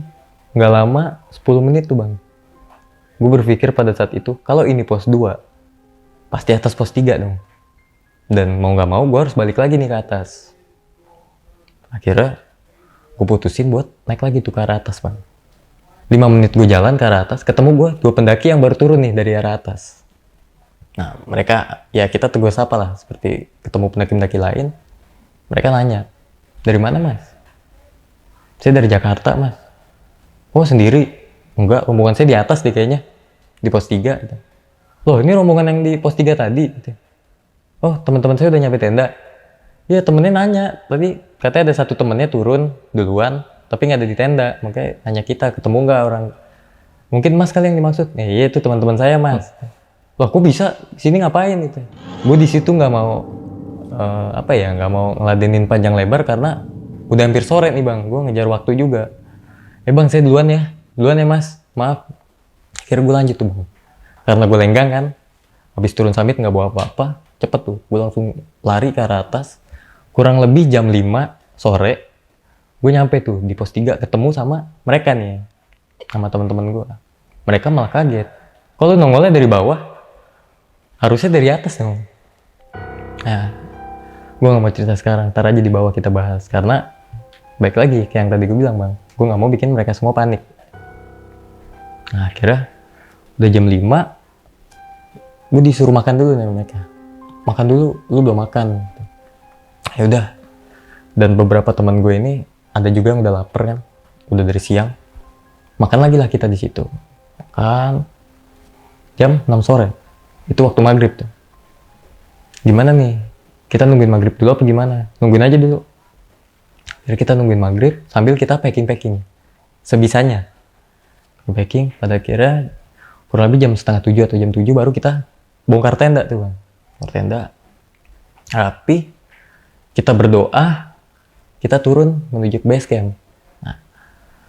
nggak lama, 10 menit tuh bang. Gue berpikir pada saat itu, kalau ini pos 2, pasti atas pos 3 dong. Dan mau nggak mau gue harus balik lagi nih ke atas. Akhirnya gue putusin buat naik lagi tuh ke arah atas bang. 5 menit gue jalan ke arah atas, ketemu gue 2 pendaki yang baru turun nih dari arah atas. Nah, mereka, ya kita tegur sapa lah, seperti ketemu pendaki-pendaki lain. Mereka nanya, dari mana mas? Saya dari Jakarta mas. Oh sendiri? Enggak, rombongan saya di atas deh kayaknya. Di pos 3 gitu. Loh ini rombongan yang di pos 3 tadi gitu. Oh teman-teman saya udah nyampe tenda. Iya temennya nanya, tadi katanya ada satu temennya turun duluan, tapi nggak ada di tenda. Makanya nanya kita, ketemu nggak orang? Mungkin mas kali yang dimaksud. Iya itu teman-teman saya mas. Loh kok bisa? Sini ngapain gitu? Gue di situ nggak mau nggak mau ngeladenin panjang lebar karena udah hampir sore nih bang. Gue ngejar waktu juga. Bang saya duluan ya mas, maaf. Akhirnya gue lanjut tuh bang. Karena gue lenggang kan, habis turun summit nggak bawa apa-apa, cepet tuh. Gue langsung lari ke arah atas. Kurang lebih jam 5 sore, gue nyampe tuh di pos 3 ketemu sama mereka nih, sama teman-teman gue. Mereka malah kaget. Kalau nongolnya dari bawah, harusnya dari atas dong. Nah, gue nggak mau cerita sekarang, ntar aja di bawah kita bahas. Karena baik lagi kayak yang tadi gue bilang bang, gue nggak mau bikin mereka semua panik. Nah akhirnya udah jam 5, gue disuruh makan dulu nih mereka. Makan dulu, lu belum makan. Ya udah. Dan beberapa teman gue ini ada juga yang udah lapar kan, udah dari siang. Makan lagi lah kita di situ. Makan jam 6 sore. Itu waktu maghrib tuh. Gimana nih? Kita nungguin maghrib dulu apa gimana? Nungguin aja dulu. Jadi kita nungguin maghrib sambil kita packing sebisanya. Packing pada akhirnya kurang lebih jam setengah 7 atau jam 7 baru kita bongkar tenda tuh bang. Bongkar tenda rapi, kita berdoa, kita turun menuju ke base camp. Nah,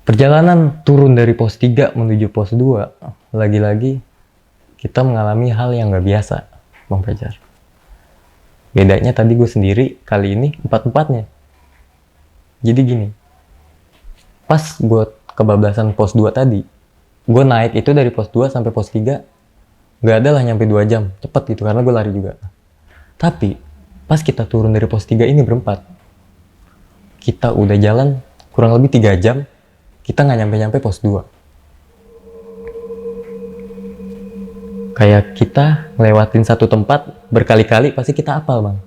perjalanan turun dari pos 3 menuju pos 2 lagi-lagi kita mengalami hal yang nggak biasa bang Fajar. Bedanya tadi gue sendiri, kali ini 4-4-nya. Jadi gini, pas gue kebablasan pos 2 tadi, gue naik itu dari pos 2 sampai pos 3, nggak ada lah nyampe 2 jam, cepet gitu, karena gue lari juga. Tapi, pas kita turun dari pos 3 ini berempat, kita udah jalan kurang lebih 3 jam, kita nggak nyampe-nyampe pos 2. Kayak kita ngelewatin satu tempat berkali-kali, pasti kita hafal bang.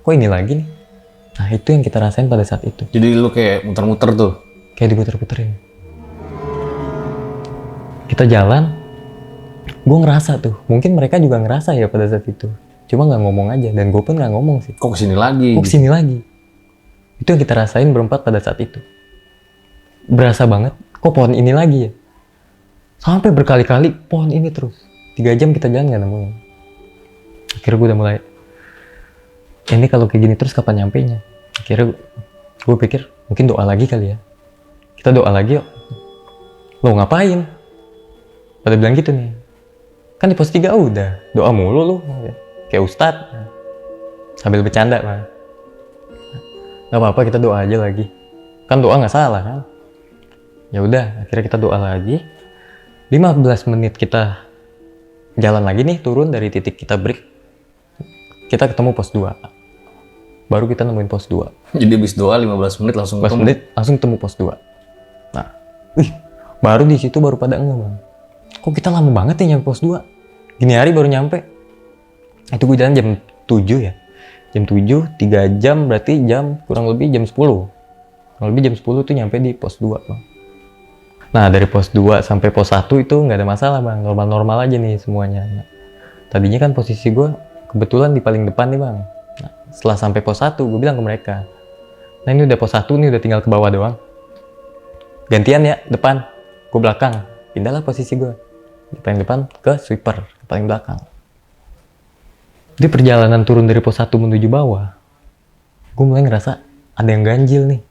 Kok ini lagi nih? Nah itu yang kita rasain pada saat itu. Jadi lu kayak muter-muter tuh? Kayak diputer-puterin. Kita jalan, gue ngerasa tuh, mungkin mereka juga ngerasa ya pada saat itu. Cuma nggak ngomong aja, dan gue pun nggak ngomong sih. Kok kesini lagi? Kok kesini lagi? Itu yang kita rasain berempat pada saat itu. Berasa banget, kok pohon ini lagi ya? Sampai berkali-kali pohon ini terus. 3 jam kita jalan nggak nemuin. Akhirnya gue udah mulai, ini kalau kayak gini terus kapan nyampenya? Akhirnya gue pikir mungkin doa lagi kali ya. Kita doa lagi yuk. Lo ngapain? Pada bilang gitu nih. Kan di pos 3 udah doa mulu lu. Kayak ustadz. Sambil bercanda mah. Gak apa-apa kita doa aja lagi. Kan doa nggak salah kan? Ya udah, akhirnya kita doa lagi. 15 menit kita jalan lagi nih, turun dari titik kita break. Kita ketemu pos 2. Baru kita nemuin pos 2. Jadi habis doa 15 menit langsung 15 menit langsung ketemu pos 2. Nah, baru di situ baru pada enggak bang. Kok kita lama banget ya nyampe pos 2? Gini hari baru nyampe. Itu gue jalan jam 7 ya. Jam 7, 3 jam berarti jam kurang lebih jam 10. Kurang lebih jam 10 tuh nyampe di pos 2 bang. Nah dari pos 2 sampai pos 1 itu nggak ada masalah bang. Normal-normal aja nih semuanya. Nah, tadinya kan posisi gue kebetulan di paling depan nih bang. Nah, setelah sampai pos 1 gue bilang ke mereka, nah ini udah pos 1 nih, udah tinggal ke bawah doang. Gantian ya depan, gue belakang. Pindahlah posisi gue. Di paling depan ke sweeper, ke paling belakang. Di perjalanan turun dari pos 1 menuju bawah, gue mulai ngerasa ada yang ganjil nih.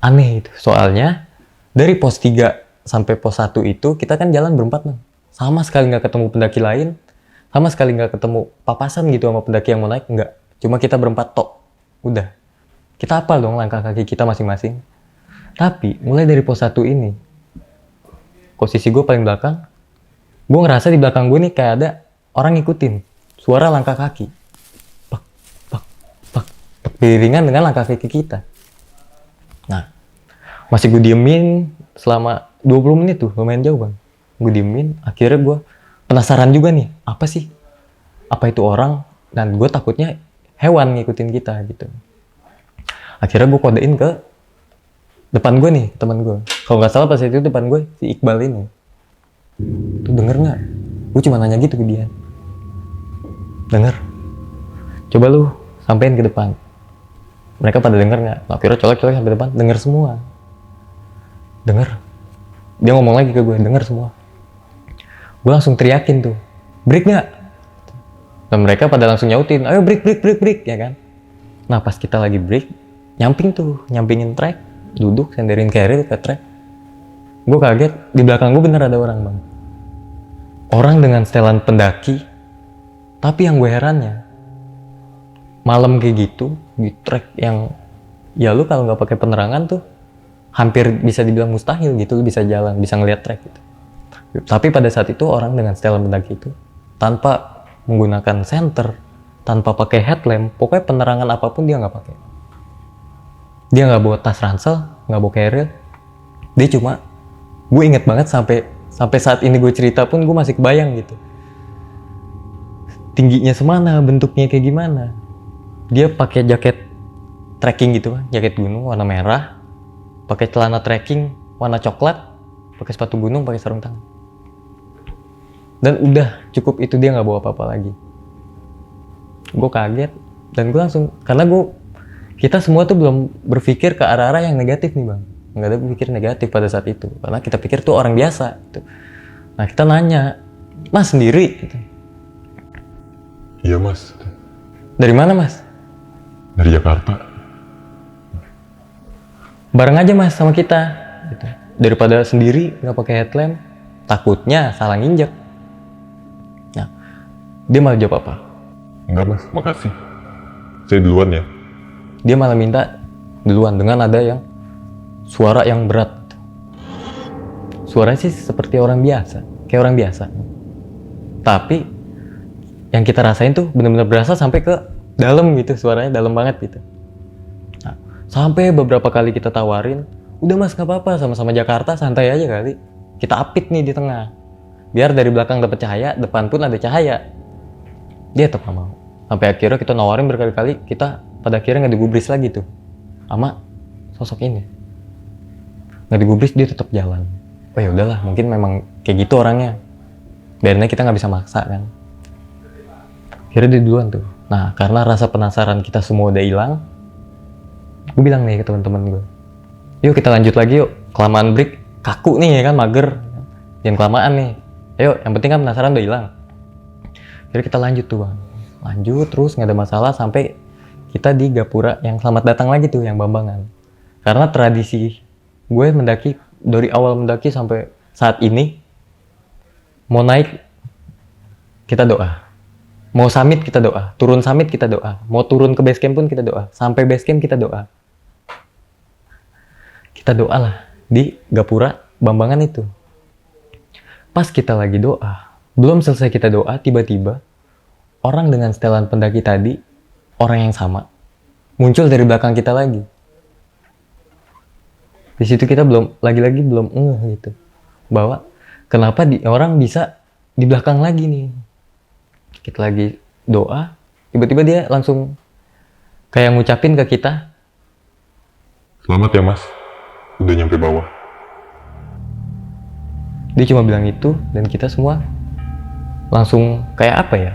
Aneh itu. Soalnya dari pos 3 sampai pos 1 itu kita kan jalan berempat bang. Sama sekali nggak ketemu pendaki lain. Sama sekali nggak ketemu papasan gitu sama pendaki yang mau naik. Nggak. Cuma kita berempat tok. Udah. Kita hafal dong langkah kaki kita masing-masing. Tapi mulai dari pos 1 ini, posisi gue paling belakang, gue ngerasa di belakang gue nih kayak ada orang ngikutin suara langkah kaki. Pak, pak, pak, pak. Beriringan dengan langkah kaki kita. Nah, masih gue diemin, selama 20 menit tuh, lumayan jauh bang. Gue diemin, akhirnya gue penasaran juga nih, apa sih? Apa itu orang? Dan gue takutnya hewan ngikutin kita gitu. Akhirnya gue kodein ke depan gue nih, teman gue. Kalau nggak salah pas itu depan gue, si Iqbal ini. Tuh denger nggak? Gue cuma nanya gitu ke dia. Denger? Coba lu sampein ke depan. Mereka pada denger nggak? Akhirnya colek-colek sampai depan, denger semua. Denger. Dia ngomong lagi ke gue, denger semua. Gue langsung teriakin tuh, break nggak? Dan mereka pada langsung nyautin, ayo break, ya kan? Nah pas kita lagi break, nyampingin track, duduk, senderin carrier ke track. Gue kaget, di belakang gue bener ada orang bang. Orang dengan setelan pendaki, tapi yang gue herannya, malam kayak gitu, di track yang, ya lu kalau nggak pakai penerangan tuh, hampir bisa dibilang mustahil gitu, lu bisa jalan, bisa ngeliat track gitu. Tapi pada saat itu orang dengan setelan pendaki itu, tanpa menggunakan senter, tanpa pakai headlamp, pokoknya penerangan apapun dia nggak pakai. Dia nggak bawa tas ransel, nggak bawa carrier. Dia cuma, gue inget banget sampai saat ini gue cerita pun gue masih kebayang gitu. Tingginya semana, bentuknya kayak gimana. Dia pakai jaket trekking gitu kan, jaket gunung warna merah, pakai celana trekking warna coklat, pakai sepatu gunung, pakai sarung tangan. Dan udah cukup itu, dia nggak bawa apa-apa lagi. Gue kaget dan gue langsung, karena kita semua tuh belum berpikir ke arah-arah yang negatif nih bang, nggak ada berpikir negatif pada saat itu, karena kita pikir tuh orang biasa gitu. Nah kita nanya, mas sendiri? Gitu. Iya mas. Dari mana mas? Dari Jakarta. Bareng aja mas sama kita gitu. Daripada sendiri nggak pakai headlamp, takutnya salah nginjek. Nah dia malah jawab apa? Enggak mas, makasih. Saya duluan ya. Dia malah minta duluan dengan ada yang suara yang berat. Suaranya sih seperti orang biasa, kayak orang biasa. Tapi yang kita rasain tuh benar-benar berasa sampai ke dalam gitu, suaranya dalam banget gitu. Nah, sampai beberapa kali kita tawarin, udah mas nggak apa-apa, sama-sama Jakarta, santai aja kali. Kita apit nih di tengah, biar dari belakang dapat cahaya, depan pun ada cahaya. Dia tetap nggak mau. Sampai akhirnya kita nawarin berkali-kali, kita pada akhirnya nggak digubris lagi tuh sama sosok ini. Nggak digubris, dia tetap jalan. Oh ya udahlah, mungkin memang kayak gitu orangnya. Biarnya kita nggak bisa maksa kan. Akhirnya dia duluan tuh. Nah karena rasa penasaran kita semua udah hilang, gue bilang nih ke teman-teman gue, yuk kita lanjut lagi yuk, kelamaan break kaku nih ya kan, mager, jangan kelamaan nih, ayo yang penting kan penasaran udah hilang. Akhirnya kita lanjut tuh bang, lanjut terus nggak ada masalah sampai kita di Gapura yang selamat datang lagi tuh, yang Bambangan. Karena tradisi gue mendaki, dari awal mendaki sampai saat ini, mau naik kita doa, mau summit kita doa, turun summit kita doa, mau turun ke base camp pun kita doa, sampai base camp kita doa. Kita doa lah di Gapura Bambangan itu. Pas kita lagi doa, belum selesai kita doa, tiba-tiba orang dengan setelan pendaki tadi, orang yang sama, muncul dari belakang kita lagi. Di situ kita belum gitu, bahwa kenapa orang bisa di belakang lagi nih. Kita lagi doa, tiba-tiba dia langsung kayak ngucapin ke kita, Selamat ya mas, udah nyampe bawah. dia cuma bilang itu dan kita semua langsung kayak apa ya,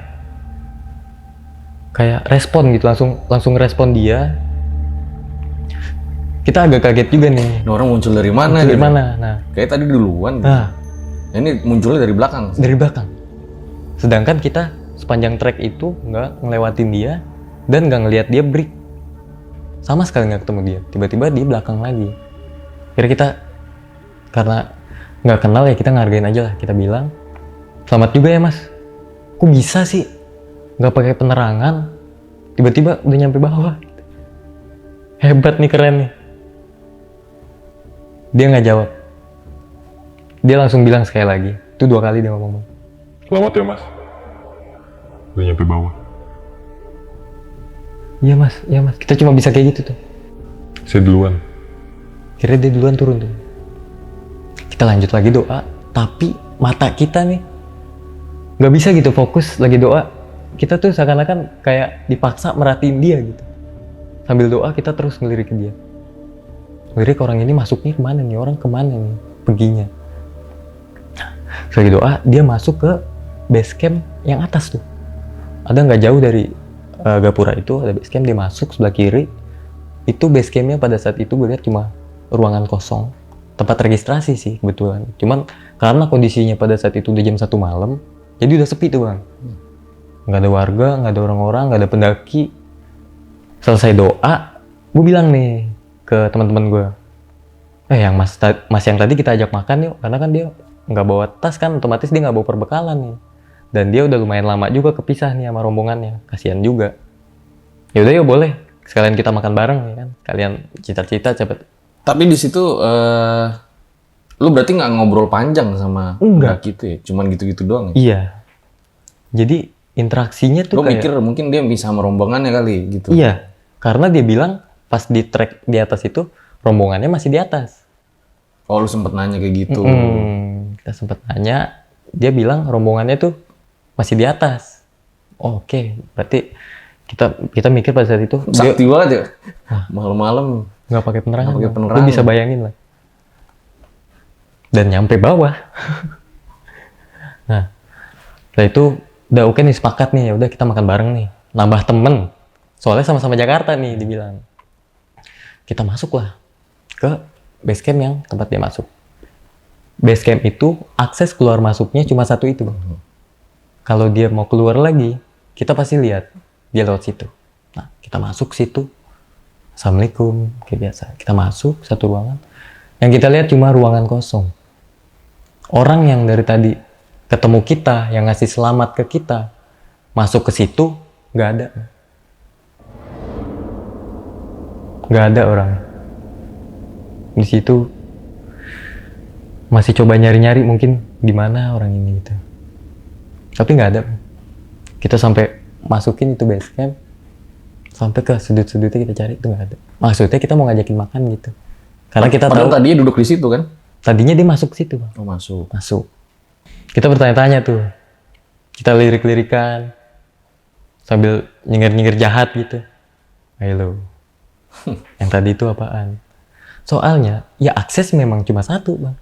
kayak respon gitu, langsung respon dia. Kita agak kaget juga nih. Ini orang muncul dari mana? Dari gitu? mana? Nah, Kayak tadi duluan. nah Ini munculnya dari belakang. dari belakang. Sedangkan kita sepanjang trek itu nggak ngelewatin dia dan nggak ngelihat dia break. Sama sekali nggak ketemu dia. Tiba-tiba di belakang lagi. Akhirnya kita, karena nggak kenal ya, kita ngargain aja lah. Kita bilang, selamat juga ya mas. Kok bisa sih nggak pakai penerangan, tiba-tiba udah nyampe bawah. Hebat nih, keren nih. Dia nggak jawab. Dia langsung bilang sekali lagi. Itu 2 kali dia ngomong. Selamat ya mas, udah nyampe bawah. Iya mas. Kita cuma bisa kayak gitu tuh. Saya duluan. Akhirnya dia duluan turun tuh. Kita lanjut lagi doa, tapi mata kita nih nggak bisa gitu fokus lagi doa. Kita tuh seakan-akan kayak dipaksa merhatiin dia gitu. Sambil doa kita terus ngelirik dia. Ngelirik orang ini masuknya kemana nih, orang kemana nih perginya. Lagi doa, dia masuk ke base camp yang atas tuh. Ada nggak jauh dari Gapura itu, ada base camp, dia masuk sebelah kiri. Itu base campnya pada saat itu gue lihat cuma ruangan kosong. Tempat registrasi sih kebetulan. Cuman karena kondisinya pada saat itu udah jam 1 malam, jadi udah sepi tuh bang. Nggak ada warga, nggak ada orang-orang, nggak ada pendaki. Selesai doa, gue bilang nih ke teman-teman gue, yang mas yang tadi kita ajak makan yuk, karena kan dia nggak bawa tas kan, otomatis dia nggak bawa perbekalan nih, dan dia udah lumayan lama juga kepisah nih sama rombongannya, kasihan juga. Ya udah yuk boleh, sekalian kita makan bareng ya kan, kalian cita-cita cepet. Tapi di situ lu berarti nggak ngobrol panjang sama Enggak. gitu ya, cuman gitu-gitu doang ya? Iya, jadi interaksinya tuh Lu kayak mikir mungkin dia bisa sama rombongannya kali gitu. iya, karena dia bilang pas di trek di atas itu rombongannya masih di atas. Oh, lu sempet nanya kayak gitu. Kita sempat nanya, dia bilang rombongannya tuh masih di atas. Oh, oke, berarti kita mikir pada saat itu dia Sakti banget ya. Malam-malam nggak pakai penerangan. Nggak pakai Bang. penerangan. Lu bisa bayangin lah. Dan nyampe bawah. Nah, setelah itu udah oke nih, sepakat nih, ya udah kita makan bareng nih. Nambah temen. Soalnya sama-sama Jakarta nih dibilang. Kita masuklah ke base camp yang tempat dia masuk. Base camp itu akses keluar masuknya cuma satu itu, Bang. Kalau dia mau keluar lagi, kita pasti lihat dia lewat situ. Nah, kita masuk situ. Assalamualaikum, kayak biasa. Kita masuk satu ruangan. Yang kita lihat cuma ruangan kosong. Orang yang dari tadi ketemu kita, yang ngasih selamat ke kita, masuk ke situ, nggak ada. Nggak ada orang. Di situ masih coba nyari-nyari mungkin di mana orang ini gitu. Tapi nggak ada. Kita sampai masukin itu base camp, sampai ke sudut-sudutnya kita cari, itu nggak ada. Maksudnya kita mau ngajakin makan gitu. Karena kita Padahal tahu tadinya duduk di situ kan? tadinya dia masuk situ, Bang. Oh, masuk. Masuk. Kita bertanya-tanya tuh. Kita lirik-lirikan sambil nyengir-nyengir jahat gitu. Ayo, yang tadi itu apaan? Soalnya, ya akses memang cuma satu, Bang.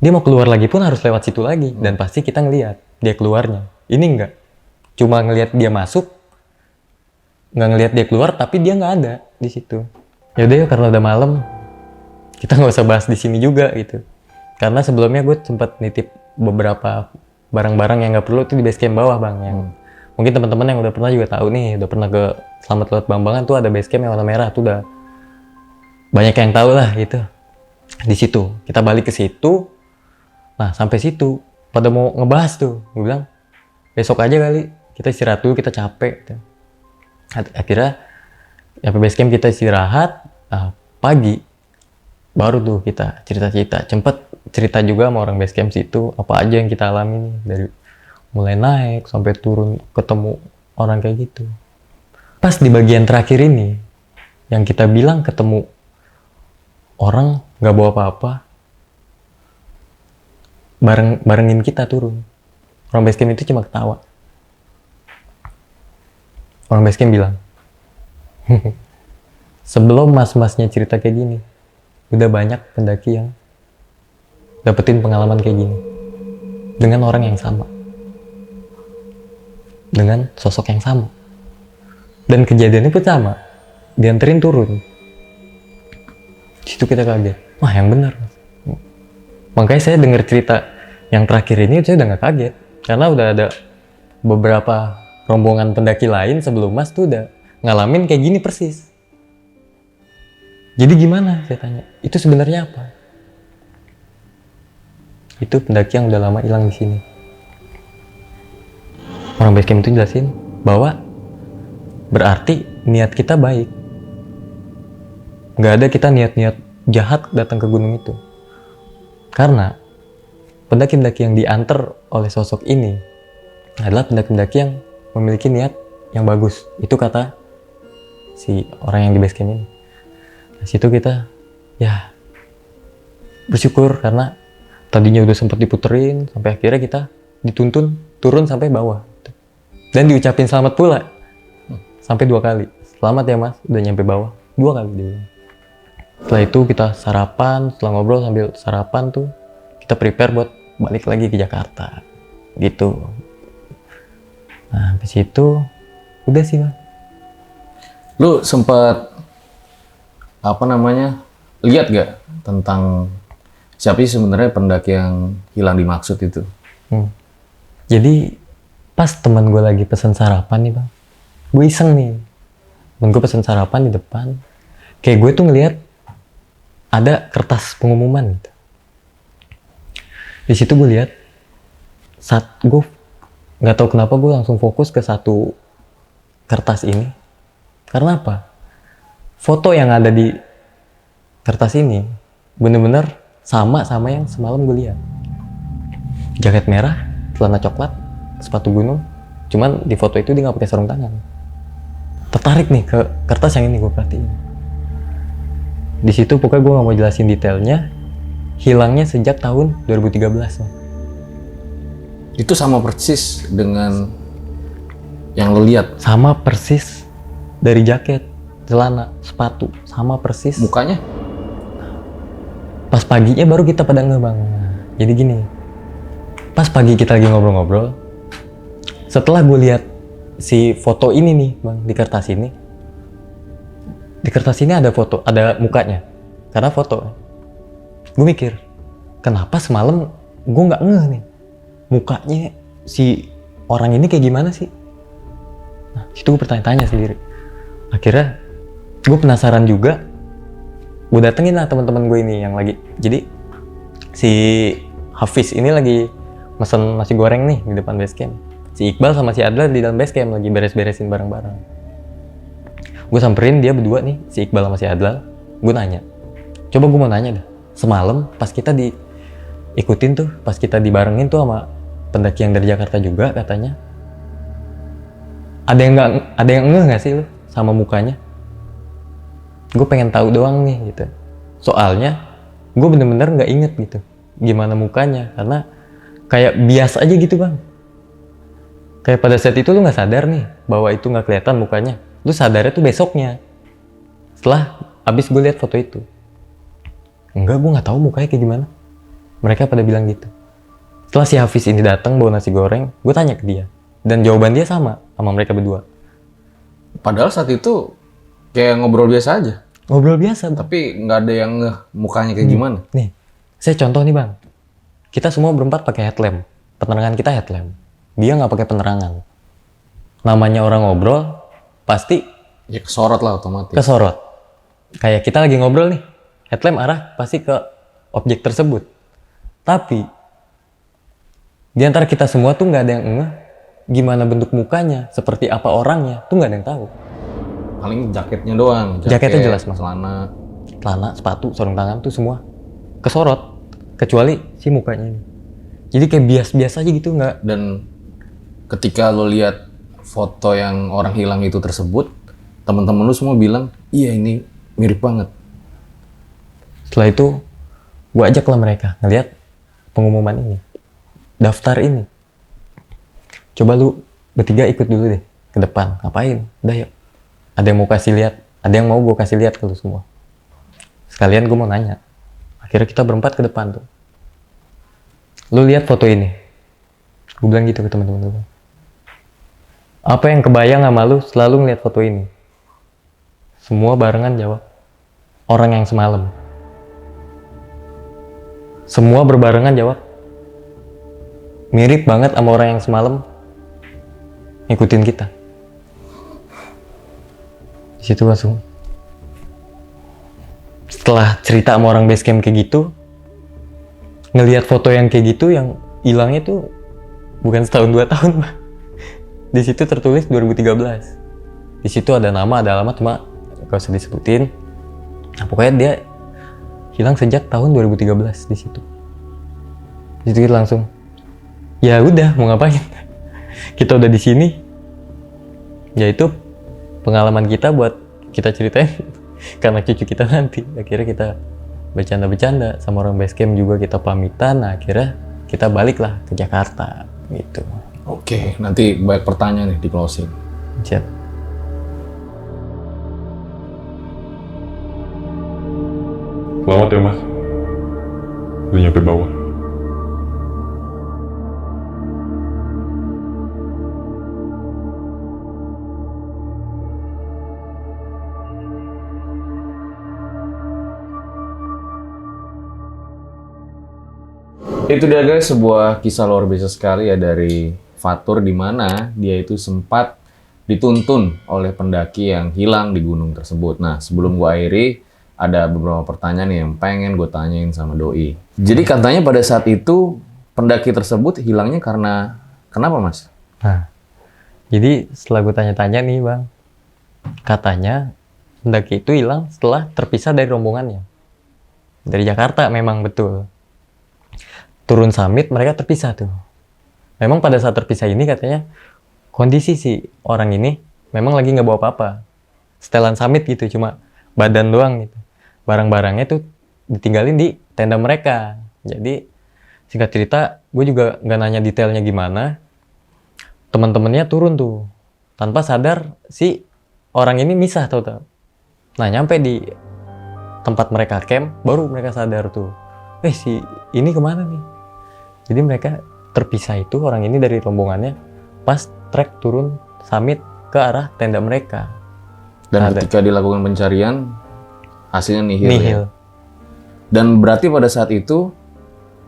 Dia mau keluar lagi pun harus lewat situ lagi. Dan pasti kita ngelihat dia keluarnya. Ini enggak. Cuma ngelihat dia masuk, nggak ngelihat dia keluar, tapi dia nggak ada di situ. Yaudah yuk, karena udah malam, kita nggak usah bahas di sini juga gitu. Karena sebelumnya gue sempat nitip beberapa barang-barang yang nggak perlu itu di base camp bawah, Bang. Yang mungkin teman-teman yang udah pernah juga tahu nih, udah pernah ke Selamat Laut Bambangan tuh ada base camp yang warna merah tuh, udah banyak yang tahu lah gitu. Di situ kita balik ke situ. Nah, sampai situ pada mau ngebahas tuh, gue bilang besok aja kali, kita istirahat dulu, kita capek gitu. Akhirnya sampai base camp kita istirahat. Pagi baru tuh kita cerita-cerita, cepet cerita juga sama orang base camp situ apa aja yang kita alami nih, dari mulai naik sampai turun ketemu orang kayak gitu. Pas di bagian terakhir ini yang kita bilang ketemu orang nggak bawa apa-apa, barengin kita turun. Orang base camp itu cuma ketawa. Orang base camp bilang, sebelum mas-masnya cerita kayak gini, udah banyak pendaki yang dapetin pengalaman kayak gini dengan orang yang sama, dengan sosok yang sama, dan kejadiannya pun sama, dianterin turun. Situ kita kaget, wah yang benar. Makanya saya dengar cerita yang terakhir ini saya udah nggak kaget, karena udah ada beberapa rombongan pendaki lain sebelum Mas tuh udah ngalamin kayak gini persis. Jadi gimana? Saya tanya. Itu sebenarnya apa? Itu pendaki yang udah lama hilang di sini. Orang base camp itu jelasin bahwa berarti niat kita baik. Nggak ada kita niat-niat jahat datang ke gunung itu. Karena pendaki-pendaki yang diantar oleh sosok ini adalah pendaki-pendaki yang memiliki niat yang bagus. Itu kata si orang yang di base camp ini. Nah, situ kita ya bersyukur karena Tadinya udah sempet diputerin, sampai akhirnya kita dituntun turun sampai bawah. Dan diucapin selamat pula. Sampai 2 kali. Selamat ya mas, udah nyampe bawah. 2 kali dia bilang. Setelah itu kita sarapan, setelah ngobrol sambil sarapan tuh, kita prepare buat balik lagi ke Jakarta. Gitu. Nah, habis itu udah sih bang. Lu sempat lihat gak tentang siapa sih sebenarnya pendaki yang hilang dimaksud itu? Jadi pas teman gue lagi pesen sarapan nih bang, gue iseng nih, temen gue pesen sarapan di depan, kayak gue tuh ngelihat ada kertas pengumuman gitu. Di situ gue lihat, saat gue nggak tahu kenapa gue langsung fokus ke satu kertas ini, karena apa? Foto yang ada di kertas ini bener-bener sama yang semalam gue lihat. Jaket merah, celana coklat, sepatu gunung. Cuman di foto itu dia nggak pakai sarung tangan. Tertarik nih ke kertas yang ini, gue perhatiin. Di situ pokoknya gue nggak mau jelasin detailnya. Hilangnya sejak tahun 2013. Itu sama persis dengan yang lo lihat. Sama persis dari jaket, celana, sepatu, sama persis. Mukanya? Pas paginya baru kita pada ngeh bang. Jadi gini, pas pagi kita lagi ngobrol-ngobrol, setelah gue lihat si foto ini nih bang di kertas ini ada foto, ada mukanya, karena foto. Gue mikir, kenapa semalam gue nggak ngeh nih, mukanya si orang ini kayak gimana sih? Nah, situ gue bertanya-tanya sendiri. Akhirnya gue penasaran juga. Gue datengin lah teman-teman gue ini yang lagi, jadi si Hafiz ini lagi mesen nasi goreng nih di depan base camp. Si Iqbal sama si Adlan di dalam base camp lagi beres-beresin barang-barang. Gue samperin dia berdua nih, si Iqbal sama si Adlan. Gue nanya, coba gue mau nanya dah, semalam pas kita diikutin tuh, pas kita dibarengin tuh sama pendaki yang dari Jakarta juga katanya, ada yang ngeh nggak sih lu sama mukanya? Gue pengen tahu doang nih gitu. Soalnya gue bener-bener nggak inget gitu gimana mukanya, karena kayak bias aja gitu bang. Kayak pada saat itu lu nggak sadar nih bahwa itu nggak kelihatan mukanya. Lu sadarnya tuh besoknya setelah abis gue lihat foto itu. Enggak, gue nggak tahu mukanya kayak gimana. Mereka pada bilang gitu. Setelah si Hafiz ini datang bawa nasi goreng, gue tanya ke dia dan jawaban dia sama mereka berdua. Padahal saat itu kayak ngobrol biasa aja. Ngobrol biasa bang. Tapi nggak ada yang ngeh mukanya kayak gimana. Nih, saya contoh nih bang. Kita semua berempat pakai headlamp. Penerangan kita headlamp. Dia nggak pakai penerangan. Namanya orang ngobrol, pasti Ya kesorot lah otomatis. kesorot. Kayak kita lagi ngobrol nih, headlamp arah pasti ke objek tersebut. Tapi di antara kita semua tuh nggak ada yang ngeh gimana bentuk mukanya, seperti apa orangnya, tuh nggak ada yang tahu. Paling jaketnya doang. Jaketnya jelas, Mas. Celana. Sepatu, sarung tangan tuh semua kesorot, kecuali si mukanya ini. Jadi kayak bias-bias aja gitu, nggak. Dan ketika lo lihat foto yang orang hilang itu tersebut, teman-teman lu semua bilang, iya ini mirip banget. Setelah itu, gue ajak lah mereka ngeliat pengumuman ini, daftar ini. Coba lu bertiga ikut dulu deh ke depan, ngapain? Udah yuk. Ada yang mau kasih lihat, ada yang mau gue kasih lihat ke lu semua. Sekalian gue mau nanya. Akhirnya kita berempat ke depan tuh. Lu lihat foto ini. Gue bilang gitu ke teman-teman gue. Apa yang kebayang sama lu selalu ngeliat foto ini? Semua barengan jawab, orang yang semalam. Semua berbarengan jawab, mirip banget sama orang yang semalam ngikutin kita. Di situ langsung, setelah cerita sama orang base camp kayak gitu, ngelihat foto yang kayak gitu, yang hilangnya tuh bukan setahun 2 tahun, Bang. Di situ tertulis 2013. Di situ ada nama, ada alamat, cuma gak usah disebutin. Nah, pokoknya dia hilang sejak tahun 2013 di situ. Di situ kita langsung, ya udah mau ngapain? Kita udah di sini. Ya itu pengalaman kita buat kita ceritain karena cucu kita nanti. Akhirnya kita bercanda-bercanda sama orang base camp juga, kita pamitan. Nah, akhirnya kita baliklah ke Jakarta gitu. Oke, nanti banyak pertanyaan nih di closing. Siap. Selamat ya mas. Udah nyampe bawah. Itu dia guys, sebuah kisah luar biasa sekali ya dari Fatur, di mana dia itu sempat dituntun oleh pendaki yang hilang di gunung tersebut. Nah, sebelum gua akhiri, ada beberapa pertanyaan yang pengen gue tanyain sama Doi. Jadi katanya pada saat itu pendaki tersebut hilangnya karena kenapa mas? Nah, jadi setelah gue tanya-tanya nih bang, katanya pendaki itu hilang setelah terpisah dari rombongannya. Dari Jakarta memang betul. Turun summit mereka terpisah tuh. Memang pada saat terpisah ini katanya kondisi si orang ini memang lagi nggak bawa apa-apa. Setelan summit gitu, cuma badan doang gitu. Barang-barangnya tuh ditinggalin di tenda mereka. Jadi singkat cerita, gue juga nggak nanya detailnya gimana. Teman-temannya turun tuh tanpa sadar si orang ini misah tau. Nah nyampe di tempat mereka camp, baru mereka sadar tuh, si ini kemana nih? Jadi mereka terpisah itu, orang ini dari rombongannya pas trek turun summit ke arah tenda mereka. Dan ketika dilakukan pencarian, hasilnya nihil. Nihil. Ya? Dan berarti pada saat itu,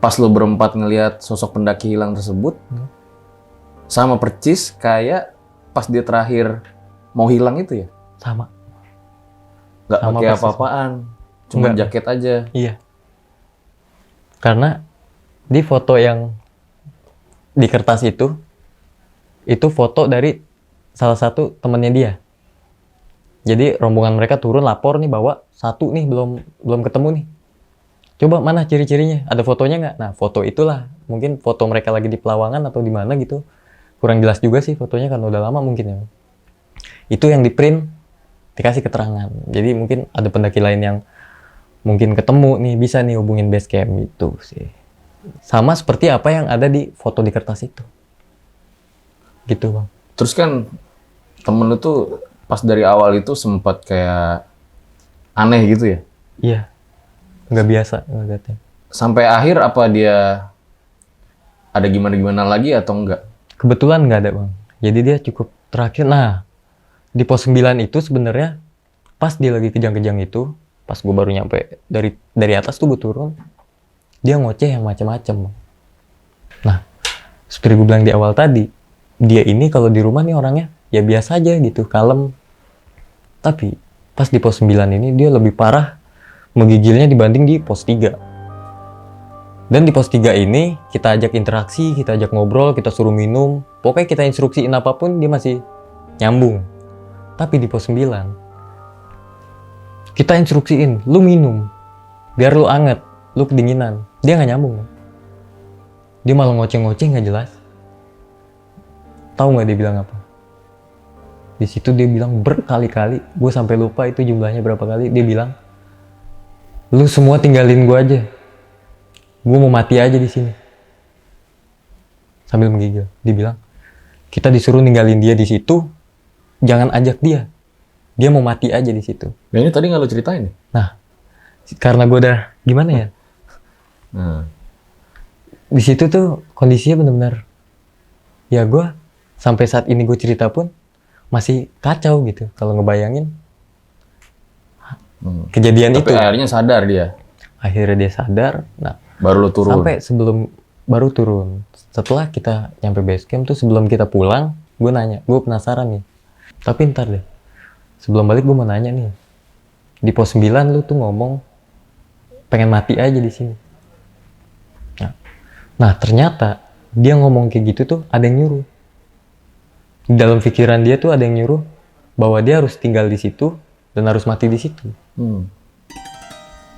pas lo berempat ngelihat sosok pendaki hilang tersebut, sama percis kayak pas dia terakhir mau hilang itu ya? Sama. Nggak Sama pakai persis. apa-apaan, cuma Nggak. jaket aja. Iya. Karena di foto yang di kertas itu foto dari salah satu temannya dia. Jadi rombongan mereka turun lapor nih bahwa satu nih belum ketemu nih. Coba mana ciri-cirinya? Ada fotonya nggak? Nah foto itulah mungkin foto mereka lagi di Pelawangan atau di mana gitu. Kurang jelas juga sih fotonya karena udah lama mungkin ya. Itu yang di print dikasih keterangan. Jadi mungkin ada pendaki lain yang mungkin ketemu nih, bisa nih hubungin base camp gitu sih. Sama seperti apa yang ada di foto di kertas itu. Gitu bang. Terus kan temen lu tuh pas dari awal itu sempat kayak aneh gitu ya? Iya. Nggak biasa ngeliatnya. Sampai akhir apa dia ada gimana-gimana lagi atau enggak? Kebetulan nggak ada bang. Jadi dia cukup terakhir. Nah di pos 9 itu sebenarnya pas dia lagi kejang-kejang itu, pas gue baru nyampe dari atas tuh gue turun, dia ngoceh yang macam-macam. Nah seperti gue bilang di awal tadi, dia ini kalau di rumah nih orangnya ya biasa aja gitu, kalem. Tapi pas di pos 9 ini dia lebih parah menggigilnya dibanding di pos 3. Dan di pos 3 ini kita ajak interaksi, kita ajak ngobrol, kita suruh minum, pokoknya kita instruksiin apapun dia masih nyambung. Tapi di pos 9 kita instruksiin, lu minum biar lu anget, lu kedinginan, dia nggak nyambung. Dia malah ngoceh-ngoceh nggak jelas. Tahu nggak dia bilang apa? Di situ dia bilang berkali-kali, gue sampai lupa itu jumlahnya berapa kali. Dia bilang, lu semua tinggalin gue aja, gue mau mati aja di sini. Sambil menggigil, dia bilang, kita disuruh ninggalin dia di situ, jangan ajak dia mau mati aja di situ. Nah, ini tadi nggak lo ceritain ya? Nah, karena gue udah gimana ya? Nah. Di situ tuh kondisinya benar-benar, ya gue sampai saat ini gue cerita pun masih kacau gitu kalau ngebayangin kejadian Tapi itu. akhirnya sadar dia. Akhirnya dia sadar. Nah, Baru lo turun. sampai baru turun. Setelah kita nyampe base camp tuh, sebelum kita pulang, gue nanya, gue penasaran nih. Tapi ntar deh, sebelum balik gue mau nanya nih, di pos 9 lu tuh ngomong pengen mati aja di sini. Nah ternyata dia ngomong kayak gitu tuh ada yang nyuruh. Di dalam pikiran dia tuh ada yang nyuruh bahwa dia harus tinggal di situ dan harus mati di situ.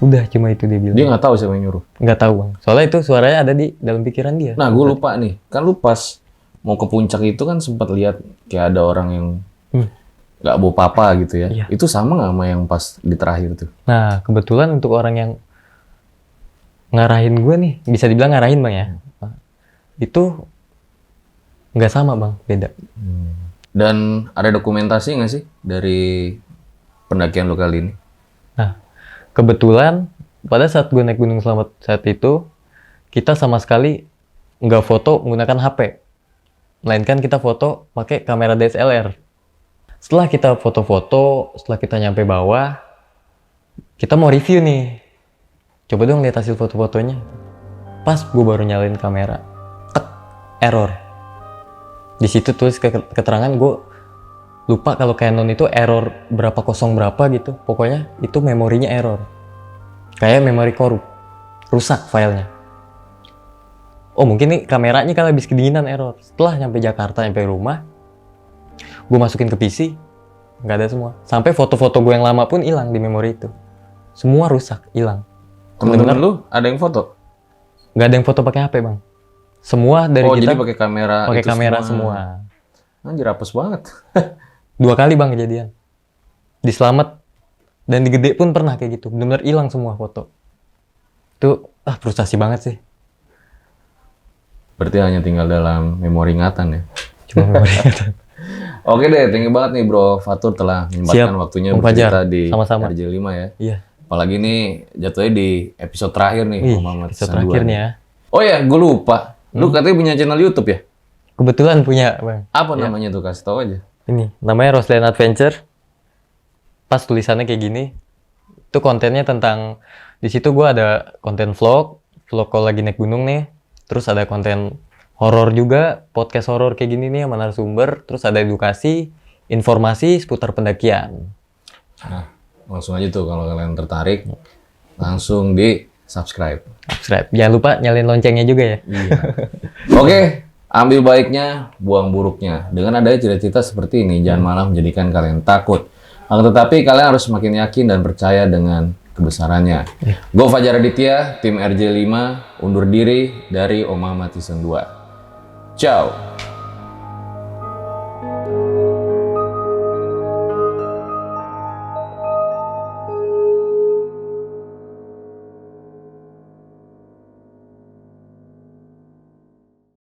Udah cuma itu dia bilang. Dia nggak tahu siapa yang nyuruh. Nggak tahu bang. Soalnya itu suaranya ada di dalam pikiran dia. Nah, gue lupa nih. Kan lu pas mau ke puncak itu kan sempat lihat kayak ada orang yang nggak bawa apa-apa gitu ya. Iya. Itu sama nggak sama yang pas di terakhir tuh? Nah kebetulan untuk orang yang ngarahin gue nih, bisa dibilang ngarahin bang ya. Itu nggak sama bang, beda. Dan ada dokumentasi nggak sih dari pendakian lo kali ini? Nah, kebetulan pada saat gue naik Gunung Selamat saat itu, kita sama sekali nggak foto menggunakan HP. Melainkan kita foto pakai kamera DSLR. Setelah kita foto-foto, setelah kita nyampe bawah, kita mau review nih. Coba dong lihat hasil foto-fotonya. Pas gue baru nyalain kamera, error. Di situ tulis keterangan, gue lupa kalau Canon itu error berapa kosong berapa gitu. Pokoknya itu memorinya error. Kayak memori korup. Rusak filenya. Oh mungkin nih kameranya kali habis kedinginan error. Setelah nyampe Jakarta, nyampe rumah, gue masukin ke PC, nggak ada semua. Sampai foto-foto gue yang lama pun hilang di memori itu. Semua rusak, hilang. Temen-temen lu ada yang foto? Nggak ada yang foto pakai HP bang. Semua dari kita jadi pakai kamera pakai itu kamera semua. Anjir apes banget. 2 kali bang kejadian. Di Selamat dan di Gede pun pernah kayak gitu. Benar-benar hilang semua foto. Itu frustasi banget sih. Berarti hanya tinggal dalam memori ingatan ya. Cuma memori ingatan. Oke deh, thank you banget nih Bro Fatur telah menyempatkan Siap, waktunya Om bercerita Fajar. di Sama-sama. RJ5 ya. Iya. Apalagi nih jatuhnya di episode terakhir nih. Wih, Muhammad episode Sanduan. terakhir nih ya. Oh ya, gue lupa. Lu katanya punya channel YouTube ya? Kebetulan punya bang. Apa namanya tuh? Kasih tau aja. Ini namanya Roslan Adventure. Pas tulisannya kayak gini. Itu kontennya tentang, di situ gue ada konten vlog kalau lagi naik gunung nih. Terus ada konten horor juga, podcast horor kayak gini nih sama narasumber. Terus ada edukasi, informasi seputar pendakian. Nah, langsung aja tuh kalau kalian tertarik, langsung di subscribe. Subscribe. Jangan lupa nyalain loncengnya juga ya. Oke, ambil baiknya, buang buruknya. Dengan adanya cerita-cerita seperti ini, jangan malah menjadikan kalian takut. Akan tetapi kalian harus semakin yakin dan percaya dengan kebesarannya. Gue Fajar Aditya, tim RJ5, undur diri dari Om Muhammad Season 2. Ciao!